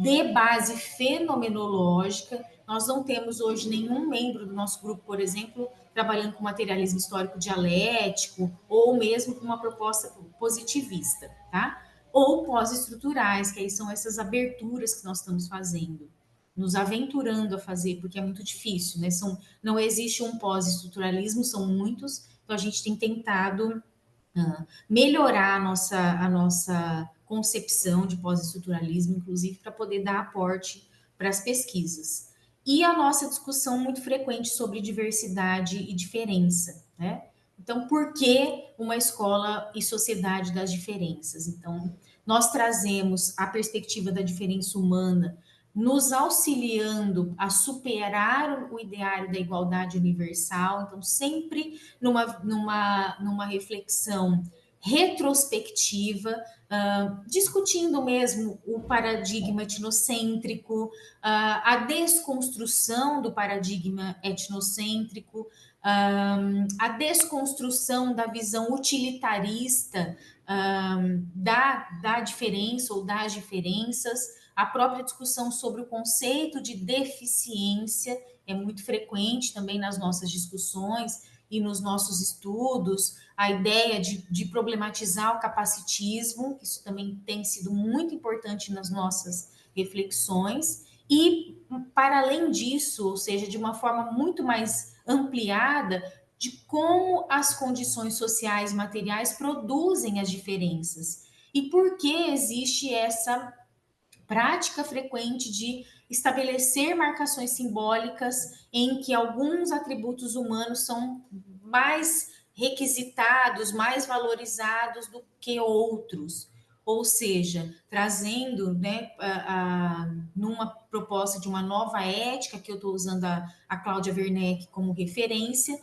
Speaker 4: de base fenomenológica. Nós não temos hoje nenhum membro do nosso grupo, por exemplo, trabalhando com materialismo histórico dialético ou mesmo com uma proposta positivista, tá? Ou pós-estruturais, que aí são essas aberturas que nós estamos fazendo, nos aventurando a fazer, porque é muito difícil, né? Não existe um pós-estruturalismo, são muitos, então a gente tem tentado melhorar a nossa concepção de pós-estruturalismo, inclusive para poder dar aporte para as pesquisas. E a nossa discussão muito frequente sobre diversidade e diferença, né? Então, por que uma escola e sociedade das diferenças? Então, nós trazemos a perspectiva da diferença humana, nos auxiliando a superar o ideário da igualdade universal. Então, sempre numa reflexão retrospectiva, discutindo mesmo o paradigma etnocêntrico, a desconstrução do paradigma etnocêntrico, a desconstrução da visão utilitarista da diferença ou das diferenças, a própria discussão sobre o conceito de deficiência é muito frequente também nas nossas discussões e nos nossos estudos, a ideia de problematizar o capacitismo, isso também tem sido muito importante nas nossas reflexões, E, para além disso, ou seja, de uma forma muito mais ampliada, de como as condições sociais e materiais produzem as diferenças. E por que existe essa prática frequente de estabelecer marcações simbólicas em que alguns atributos humanos são mais requisitados, mais valorizados do que outros. Ou seja, trazendo, né, numa proposta de uma nova ética, que eu estou usando a Cláudia Werneck como referência,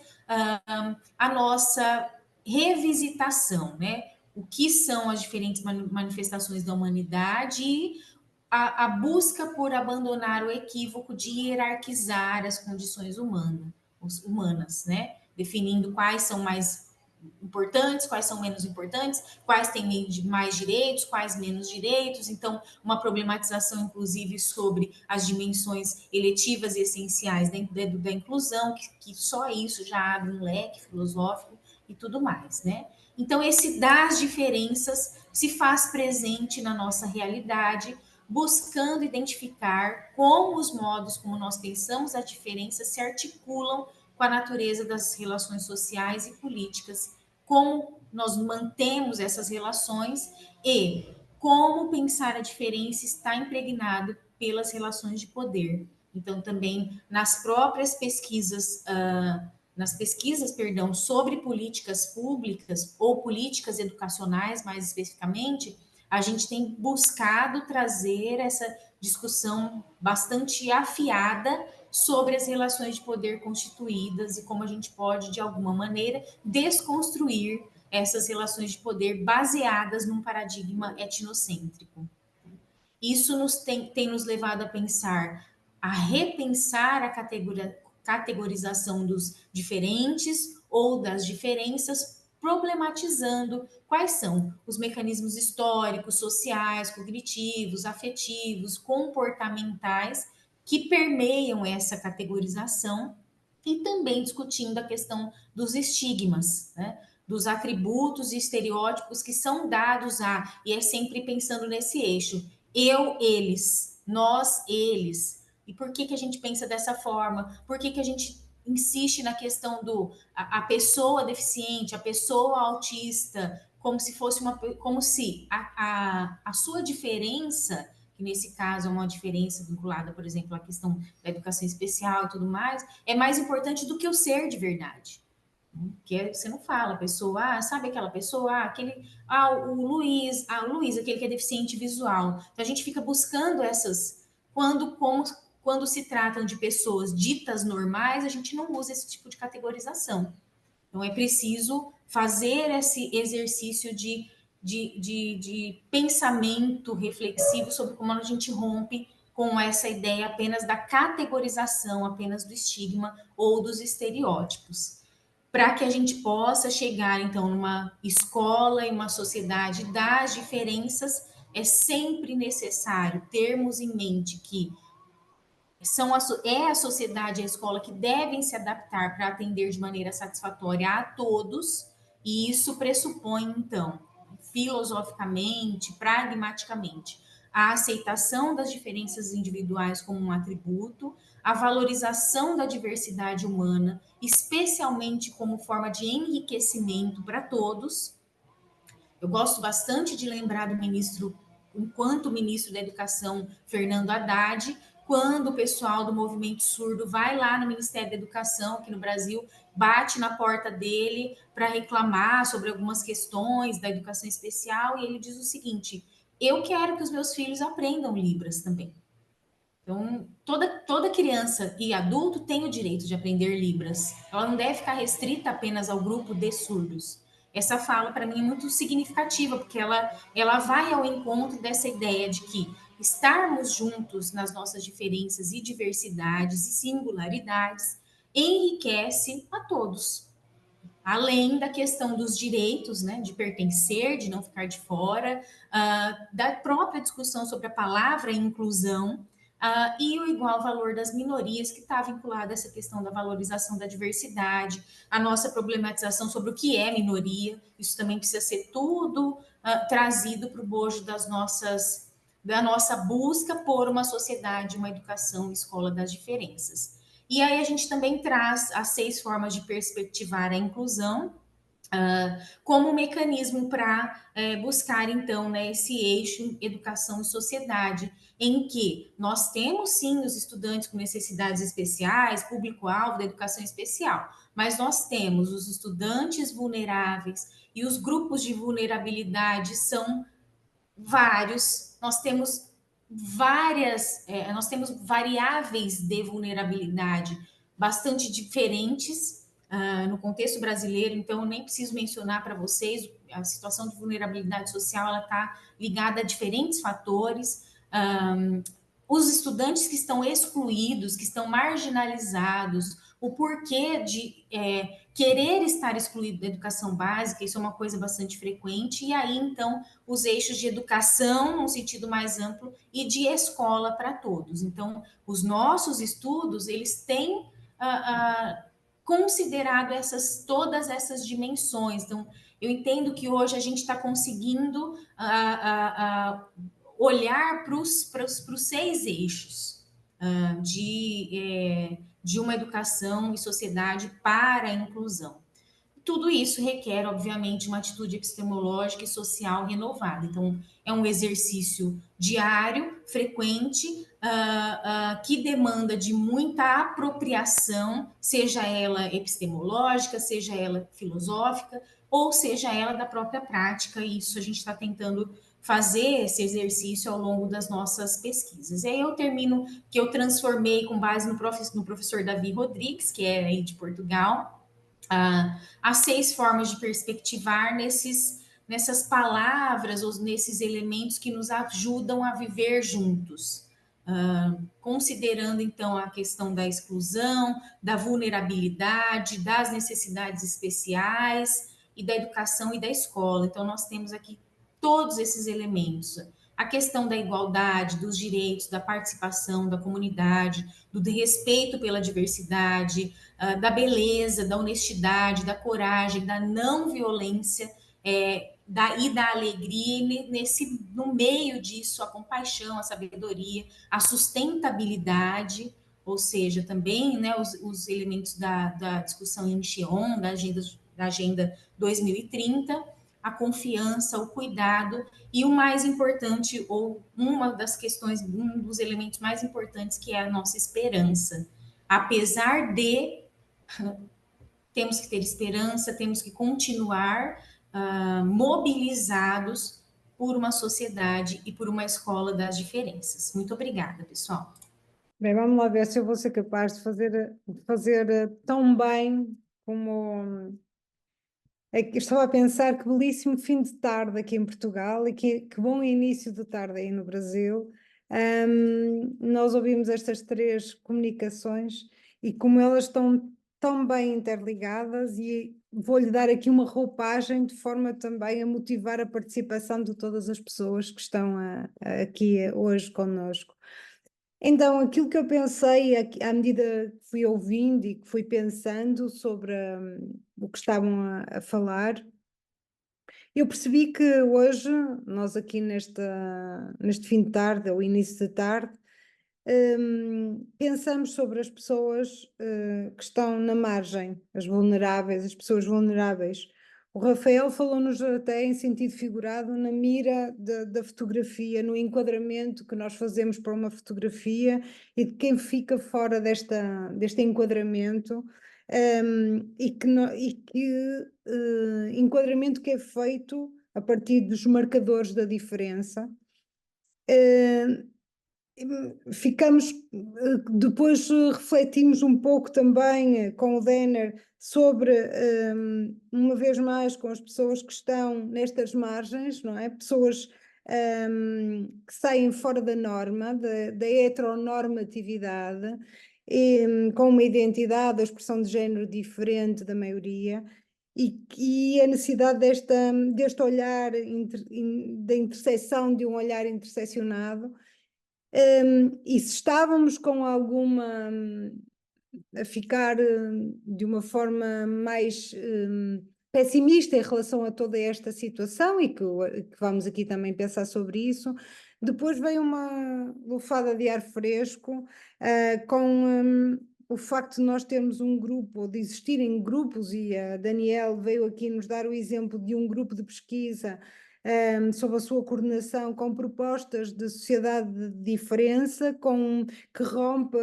Speaker 4: a nossa revisitação, né? O que são as diferentes manifestações da humanidade e a busca por abandonar o equívoco de hierarquizar as condições humanas, né? Definindo quais são mais importantes, quais são menos importantes, quais têm mais direitos, quais menos direitos. Então, uma problematização, inclusive, sobre as dimensões eletivas e essenciais da inclusão, que só isso já abre um leque filosófico e tudo mais, né? Então, esse das diferenças se faz presente na nossa realidade, buscando identificar como os modos como nós pensamos a diferença se articulam com a natureza das relações sociais e políticas, como nós mantemos essas relações e como pensar a diferença está impregnado pelas relações de poder. Então, também nas próprias pesquisas, sobre políticas públicas ou políticas educacionais, mais especificamente, a gente tem buscado trazer essa discussão bastante afiada sobre as relações de poder constituídas e como a gente pode, de alguma maneira, desconstruir essas relações de poder baseadas num paradigma etnocêntrico. Isso tem nos levado a pensar, a repensar a categorização dos diferentes ou das diferenças, problematizando quais são os mecanismos históricos, sociais, cognitivos, afetivos, comportamentais que permeiam essa categorização e também discutindo a questão dos estigmas, né? Dos atributos e estereótipos que são dados e é sempre pensando nesse eixo, eu, eles, nós, eles. E por que a gente pensa dessa forma? Por que a gente insiste na questão a pessoa deficiente, a pessoa autista, como se fosse como se a sua diferença, que nesse caso é uma diferença vinculada, por exemplo, à questão da educação especial e tudo mais, é mais importante do que o ser de verdade. Porque você não fala, a pessoa, sabe aquela pessoa, o Luiz, aquele que é deficiente visual. Então a gente fica buscando essas, quando se tratam de pessoas ditas normais, a gente não usa esse tipo de categorização. Então é preciso fazer esse exercício de pensamento reflexivo sobre como a gente rompe com essa ideia apenas da categorização, apenas do estigma ou dos estereótipos, para que a gente possa chegar, então, numa escola e uma sociedade das diferenças. É sempre necessário termos em mente que é a sociedade e a escola que devem se adaptar para atender de maneira satisfatória a todos, e isso pressupõe, então, filosoficamente, pragmaticamente, a aceitação das diferenças individuais como um atributo, a valorização da diversidade humana, especialmente como forma de enriquecimento para todos. Eu gosto bastante de lembrar do enquanto ministro da Educação, Fernando Haddad, quando o pessoal do movimento surdo vai lá no Ministério da Educação, aqui no Brasil, bate na porta dele para reclamar sobre algumas questões da educação especial, e ele diz o seguinte: eu quero que os meus filhos aprendam Libras também. Então, toda criança e adulto tem o direito de aprender Libras. Ela não deve ficar restrita apenas ao grupo de surdos. Essa fala, para mim, é muito significativa, porque ela vai ao encontro dessa ideia de que estarmos juntos nas nossas diferenças e diversidades e singularidades enriquece a todos. Além da questão dos direitos, né, de pertencer, de não ficar de fora, da própria discussão sobre a palavra inclusão, e o igual valor das minorias, que está vinculado a essa questão da valorização da diversidade, a nossa problematização sobre o que é minoria, isso também precisa ser tudo trazido para o bojo das nossas da nossa busca por uma sociedade, uma educação, escola das diferenças. E aí a gente também traz as 6 formas de perspectivar a inclusão, como um mecanismo para buscar, então, né, esse eixo educação e sociedade, em que nós temos, sim, os estudantes com necessidades especiais, público-alvo da educação especial, mas nós temos os estudantes vulneráveis e os grupos de vulnerabilidade são vários, nós temos variáveis de vulnerabilidade bastante diferentes no contexto brasileiro, então eu nem preciso mencionar para vocês, a situação de vulnerabilidade social ela está ligada a diferentes fatores. Os estudantes que estão excluídos, que estão marginalizados, o porquê de querer estar excluído da educação básica, isso é uma coisa bastante frequente, e aí, então, os eixos de educação, num sentido mais amplo, e de escola para todos. Então, os nossos estudos, eles têm considerado todas essas dimensões. Então, eu entendo que hoje a gente está conseguindo olhar para os 6 eixos de uma educação e sociedade para a inclusão. Tudo isso requer, obviamente, uma atitude epistemológica e social renovada. Então, é um exercício diário, frequente, que demanda de muita apropriação, seja ela epistemológica, seja ela filosófica, ou seja ela da própria prática, e isso a gente está tentando fazer esse exercício ao longo das nossas pesquisas. E aí eu termino que eu transformei com base no professor Davi Rodrigues, que é aí de Portugal, as 6 formas de perspectivar nessas palavras ou nesses elementos que nos ajudam a viver juntos. Considerando, então, a questão da exclusão, da vulnerabilidade, das necessidades especiais e da educação e da escola. Então, nós temos aqui todos esses elementos. A questão da igualdade, dos direitos, da participação da comunidade, do respeito pela diversidade, da beleza, da honestidade, da coragem, da não violência, e da alegria, e no meio disso, a compaixão, a sabedoria, a sustentabilidade, ou seja, também, né, os elementos da discussão em Xion, da Agenda 2030, a confiança, o cuidado, e o mais importante, ou uma das questões, um dos elementos mais importantes, que é a nossa esperança. Apesar de temos que ter esperança, temos que continuar mobilizados por uma sociedade e por uma escola das diferenças. Muito obrigada, pessoal.
Speaker 5: Bem, vamos lá ver se eu vou ser capaz de fazer tão bem como... Estava a pensar que belíssimo fim de tarde aqui em Portugal e que bom início de tarde aí no Brasil. Nós ouvimos estas 3 comunicações e como elas estão tão bem interligadas, e vou-lhe dar aqui uma roupagem de forma também a motivar a participação de todas as pessoas que estão aqui hoje connosco. Então, aquilo que eu pensei à medida que fui ouvindo e que fui pensando sobre o que estavam a falar, eu percebi que hoje, nós aqui neste fim de tarde, ou início de tarde, pensamos sobre as pessoas que estão na margem, as vulneráveis, as pessoas vulneráveis. O Rafael falou-nos até em sentido figurado na mira da fotografia, no enquadramento que nós fazemos para uma fotografia e de quem fica fora deste enquadramento, e que enquadramento que é feito a partir dos marcadores da diferença. Depois refletimos um pouco também com o Denner sobre, uma vez mais, com as pessoas que estão nestas margens, não é? Pessoas que saem fora da norma, da heteronormatividade, com uma identidade ou expressão de género diferente da maioria, e a necessidade deste olhar, da intersecção, de um olhar interseccionado. E se estávamos com alguma a ficar de uma forma mais pessimista em relação a toda esta situação, e que vamos aqui também pensar sobre isso, Depois veio uma lufada de ar fresco, o facto de nós termos um grupo, ou de existirem grupos, e a Danielle veio aqui nos dar o exemplo de um grupo de pesquisa sobre a sua coordenação com propostas de sociedade de diferença, que rompe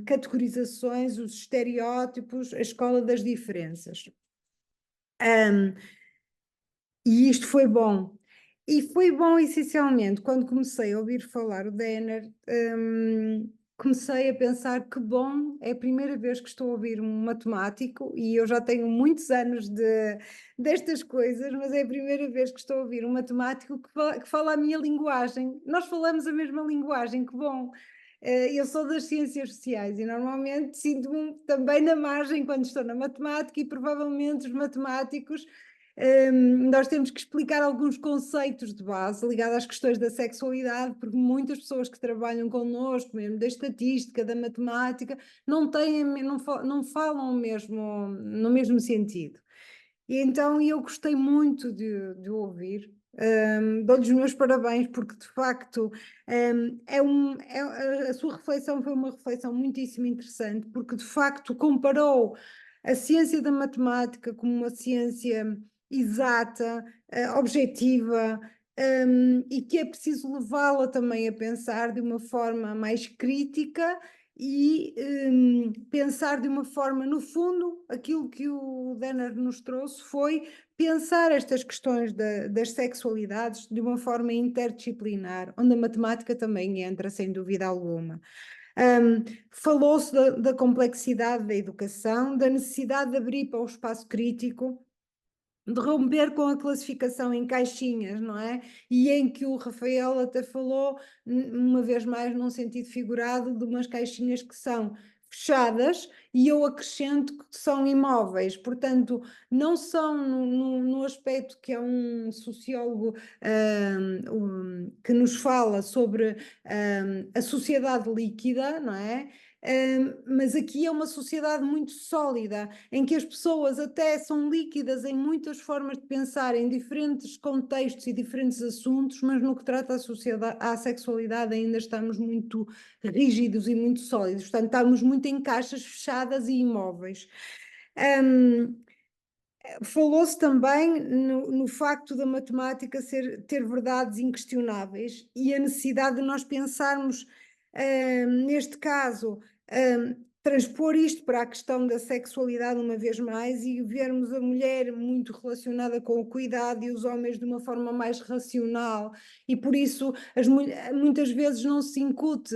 Speaker 5: categorizações, os estereótipos, a escola das diferenças. E isto foi bom. E foi bom, essencialmente, quando comecei a ouvir falar o Denner, comecei a pensar que bom, é a primeira vez que estou a ouvir um matemático, e eu já tenho muitos anos destas coisas, mas é a primeira vez que estou a ouvir um matemático que fala a minha linguagem. Nós falamos a mesma linguagem, que bom. Eu sou das ciências sociais e normalmente sinto-me também na margem quando estou na matemática, e provavelmente os matemáticos nós temos que explicar alguns conceitos de base ligados às questões da sexualidade, porque muitas pessoas que trabalham connosco, mesmo da estatística, da matemática, não falam no mesmo sentido. E então eu gostei muito de ouvir. Dou-lhes os meus parabéns, porque de facto a sua reflexão foi uma reflexão muitíssimo interessante, porque de facto comparou a ciência da matemática como uma ciência exata, objetiva, e que é preciso levá-la também a pensar de uma forma mais crítica e pensar de uma forma, no fundo, aquilo que o Denner nos trouxe foi pensar estas questões das sexualidades de uma forma interdisciplinar, onde a matemática também entra, sem dúvida alguma. Falou-se da complexidade da educação, da necessidade de abrir para o espaço crítico, de romper com a classificação em caixinhas, não é? E em que o Rafael até falou, uma vez mais, num sentido figurado, de umas caixinhas que são fechadas, e eu acrescento que são imóveis, portanto, não são no aspecto que é um sociólogo que nos fala sobre a sociedade líquida, não é? Mas aqui é uma sociedade muito sólida, em que as pessoas até são líquidas em muitas formas de pensar, em diferentes contextos e diferentes assuntos, mas no que trata à sexualidade ainda estamos muito rígidos e muito sólidos, portanto estamos muito em caixas fechadas e imóveis. Falou-se também no facto da matemática ter verdades inquestionáveis, e a necessidade de nós pensarmos, neste caso, transpor isto para a questão da sexualidade uma vez mais, e vermos a mulher muito relacionada com o cuidado e os homens de uma forma mais racional, e por isso muitas vezes não se incute.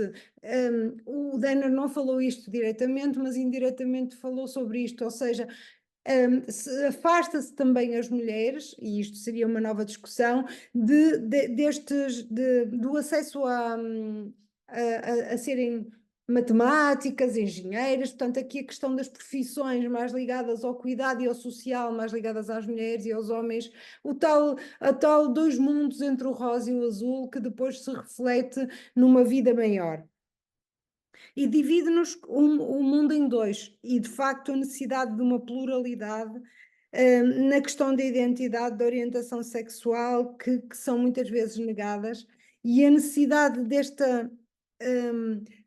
Speaker 5: O Denner não falou isto diretamente, mas indiretamente falou sobre isto, ou seja, afasta-se também as mulheres, e isto seria uma nova discussão, do acesso a serem matemáticas, engenheiras, portanto aqui a questão das profissões mais ligadas ao cuidado e ao social, mais ligadas às mulheres e aos homens, a tal dois mundos entre o rosa e o azul, que depois se reflete numa vida maior. E divide-nos o mundo em dois, e de facto a necessidade de uma pluralidade na questão da identidade, da orientação sexual, que são muitas vezes negadas, e a necessidade desta...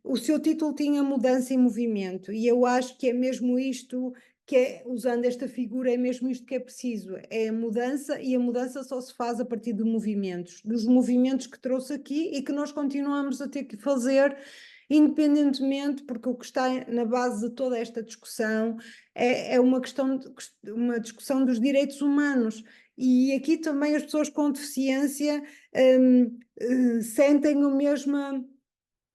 Speaker 5: o seu título tinha mudança e movimento, e eu acho que é mesmo isto que é, usando esta figura, é mesmo isto que é preciso, é a mudança, e a mudança só se faz a partir de movimentos, dos movimentos que trouxe aqui e que nós continuamos a ter que fazer, independentemente, porque o que está na base de toda esta discussão é uma discussão dos direitos humanos, e aqui também as pessoas com deficiência sentem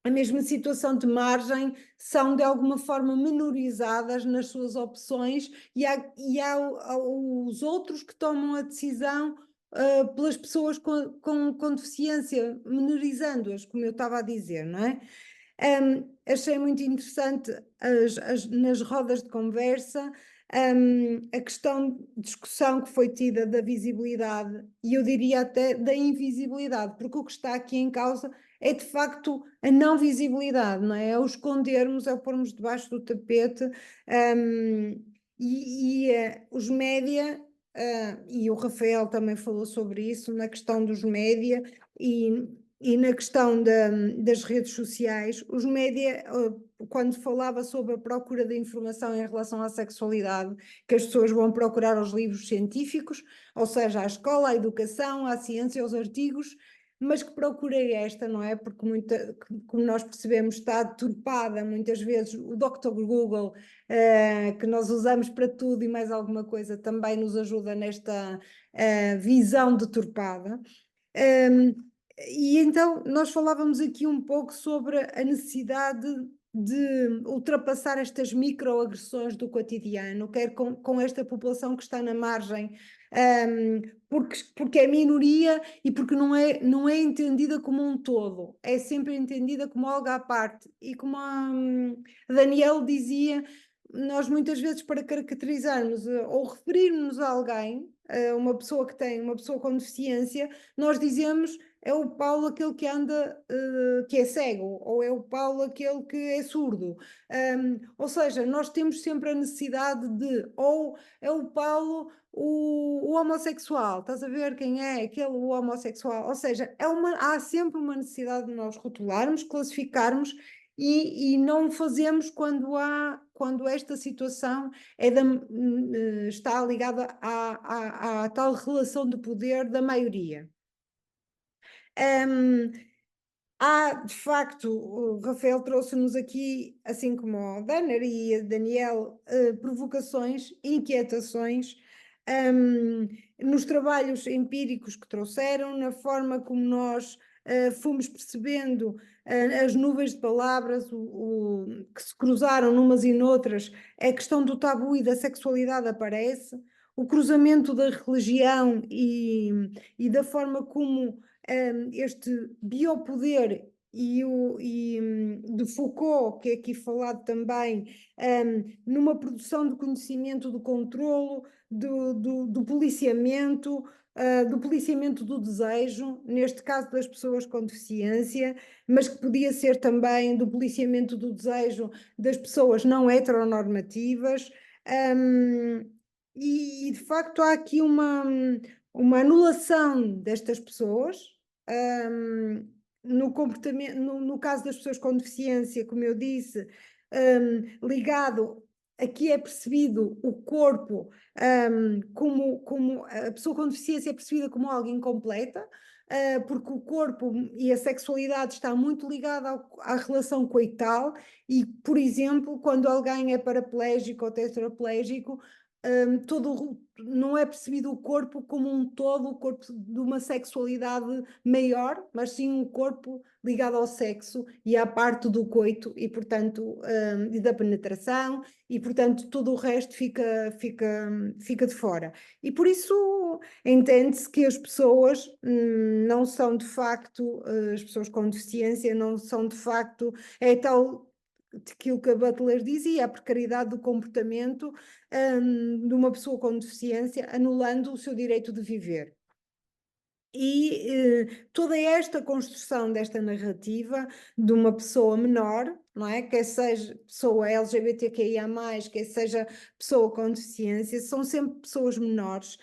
Speaker 5: a mesma situação de margem, são de alguma forma menorizadas nas suas opções, e há os outros que tomam a decisão pelas pessoas com deficiência, menorizando-as, como eu estava a dizer, não é? Achei muito interessante nas rodas de conversa a questão de discussão que foi tida da visibilidade, e eu diria até da invisibilidade, porque o que está aqui em causa é de facto a não visibilidade, não é? É o escondermos, é o pormos debaixo do tapete, os média, e o Rafael também falou sobre isso, na questão dos média, e e na questão das redes sociais, os média, quando falava sobre a procura de informação em relação à sexualidade, que as pessoas vão procurar os livros científicos, ou seja, à escola, à educação, à ciência, aos artigos, mas que procurei esta, não é? Porque, como nós percebemos, está deturpada muitas vezes. O Dr. Google, que nós usamos para tudo e mais alguma coisa, também nos ajuda nesta visão deturpada. E então nós falávamos aqui um pouco sobre a necessidade de ultrapassar estas microagressões do cotidiano, quer com esta população que está na margem, porque é minoria e porque não é entendida como um todo, é sempre entendida como algo à parte. E como a Daniel dizia, nós muitas vezes, para caracterizarmos ou referirmos a alguém, uma pessoa com deficiência, nós dizemos: é o Paulo aquele que anda, que é cego, ou é o Paulo aquele que é surdo. Ou seja, nós temos sempre a necessidade de, ou é o Paulo o homossexual, estás a ver quem é aquele homossexual? Ou seja, há sempre uma necessidade de nós rotularmos, classificarmos e não fazemos quando esta situação está ligada à tal relação de poder da maioria. Há, de facto, o Rafael trouxe-nos aqui, assim como o Danner e a Daniel, provocações, inquietações, nos trabalhos empíricos que trouxeram, na forma como nós fomos percebendo as nuvens de palavras que se cruzaram numas e noutras. A questão do tabu e da sexualidade aparece, o cruzamento da religião e da forma como este biopoder de Foucault, que é aqui falado também, numa produção de conhecimento do controlo, do policiamento, do policiamento do desejo, neste caso das pessoas com deficiência, mas que podia ser também do policiamento do desejo das pessoas não heteronormativas, e de facto há aqui uma anulação destas pessoas. No comportamento, no caso das pessoas com deficiência, como eu disse, ligado, aqui é percebido o corpo como a pessoa com deficiência é percebida como algo incompleta, porque o corpo e a sexualidade está muito ligada à relação coital e, por exemplo, quando alguém é paraplégico ou tetraplégico, não é percebido o corpo como um todo, o corpo de uma sexualidade maior, mas sim um corpo ligado ao sexo e à parte do coito e, portanto, e da penetração, e, portanto, todo o resto fica de fora. E por isso entende-se que as pessoas não são de facto, as pessoas com deficiência não são de facto, é tal aquilo que a Butler dizia, a precariedade do comportamento de uma pessoa com deficiência, anulando o seu direito de viver. E toda esta construção desta narrativa de uma pessoa menor, não é? Quer seja pessoa LGBTQIA+, quer seja pessoa com deficiência, são sempre pessoas menores.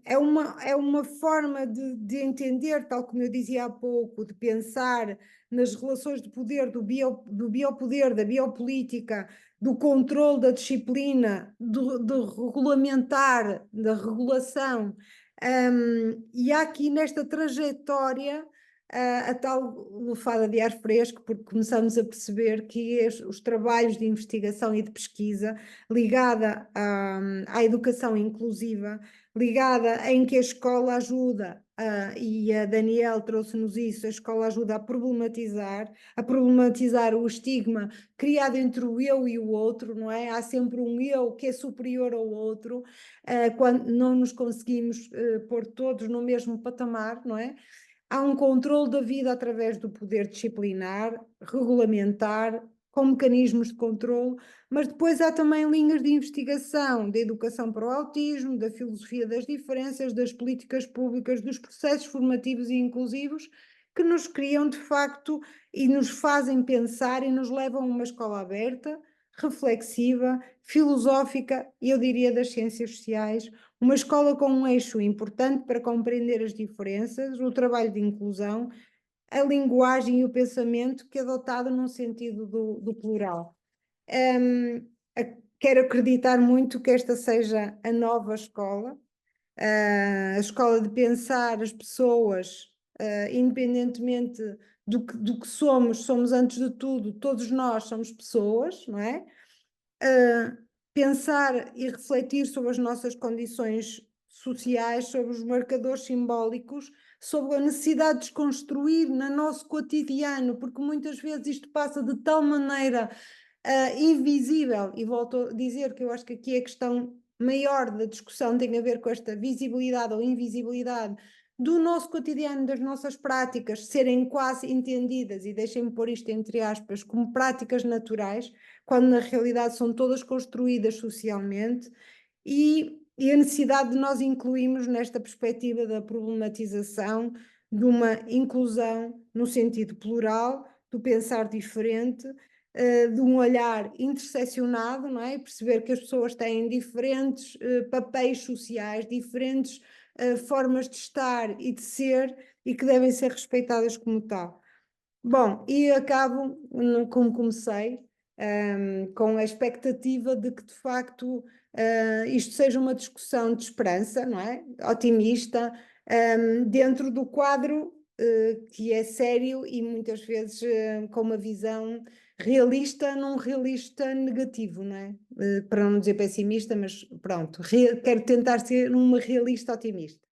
Speaker 5: É uma forma de entender, tal como eu dizia há pouco, de pensar nas relações de poder, do biopoder, da biopolítica, do controle da disciplina, do regulamentar, da regulação. E há aqui nesta trajetória a tal lufada de ar fresco, porque começamos a perceber que os trabalhos de investigação e de pesquisa ligada à educação inclusiva, ligada em que a escola ajuda, e a Daniel trouxe-nos isso, a escola ajuda a problematizar o estigma criado entre o eu e o outro, não é? Há sempre um eu que é superior ao outro, quando não nos conseguimos pôr todos no mesmo patamar, não é? Há um controle da vida através do poder disciplinar, regulamentar, com mecanismos de controle, mas depois há também linhas de investigação da educação para o autismo, da filosofia das diferenças, das políticas públicas, dos processos formativos e inclusivos, que nos criam de facto e nos fazem pensar e nos levam a uma escola aberta, reflexiva, filosófica e eu diria das ciências sociais, uma escola com um eixo importante para compreender as diferenças, o trabalho de inclusão, a linguagem e o pensamento que é adotado num sentido do plural. Quero acreditar muito que esta seja a nova escola, a escola de pensar as pessoas, independentemente do que somos antes de tudo, todos nós somos pessoas, não é? Pensar e refletir sobre as nossas condições sociais, sobre os marcadores simbólicos, sobre a necessidade de desconstruir no nosso cotidiano, porque muitas vezes isto passa de tal maneira invisível, e volto a dizer que eu acho que aqui a questão maior da discussão tem a ver com esta visibilidade ou invisibilidade do nosso cotidiano, das nossas práticas serem quase entendidas, e deixem-me pôr isto entre aspas, como práticas naturais, quando na realidade são todas construídas socialmente, e a necessidade de nós incluirmos nesta perspectiva da problematização de uma inclusão no sentido plural, do pensar diferente, de um olhar interseccionado, não é? Perceber que as pessoas têm diferentes papéis sociais, diferentes formas de estar e de ser e que devem ser respeitadas como tal. Bom, e acabo, como comecei, com a expectativa de que de facto isto seja uma discussão de esperança, não é? Otimista, dentro do quadro que é sério e muitas vezes com uma visão realista, num realista negativo, não é? Para não dizer pessimista, mas pronto, quero tentar ser uma realista otimista.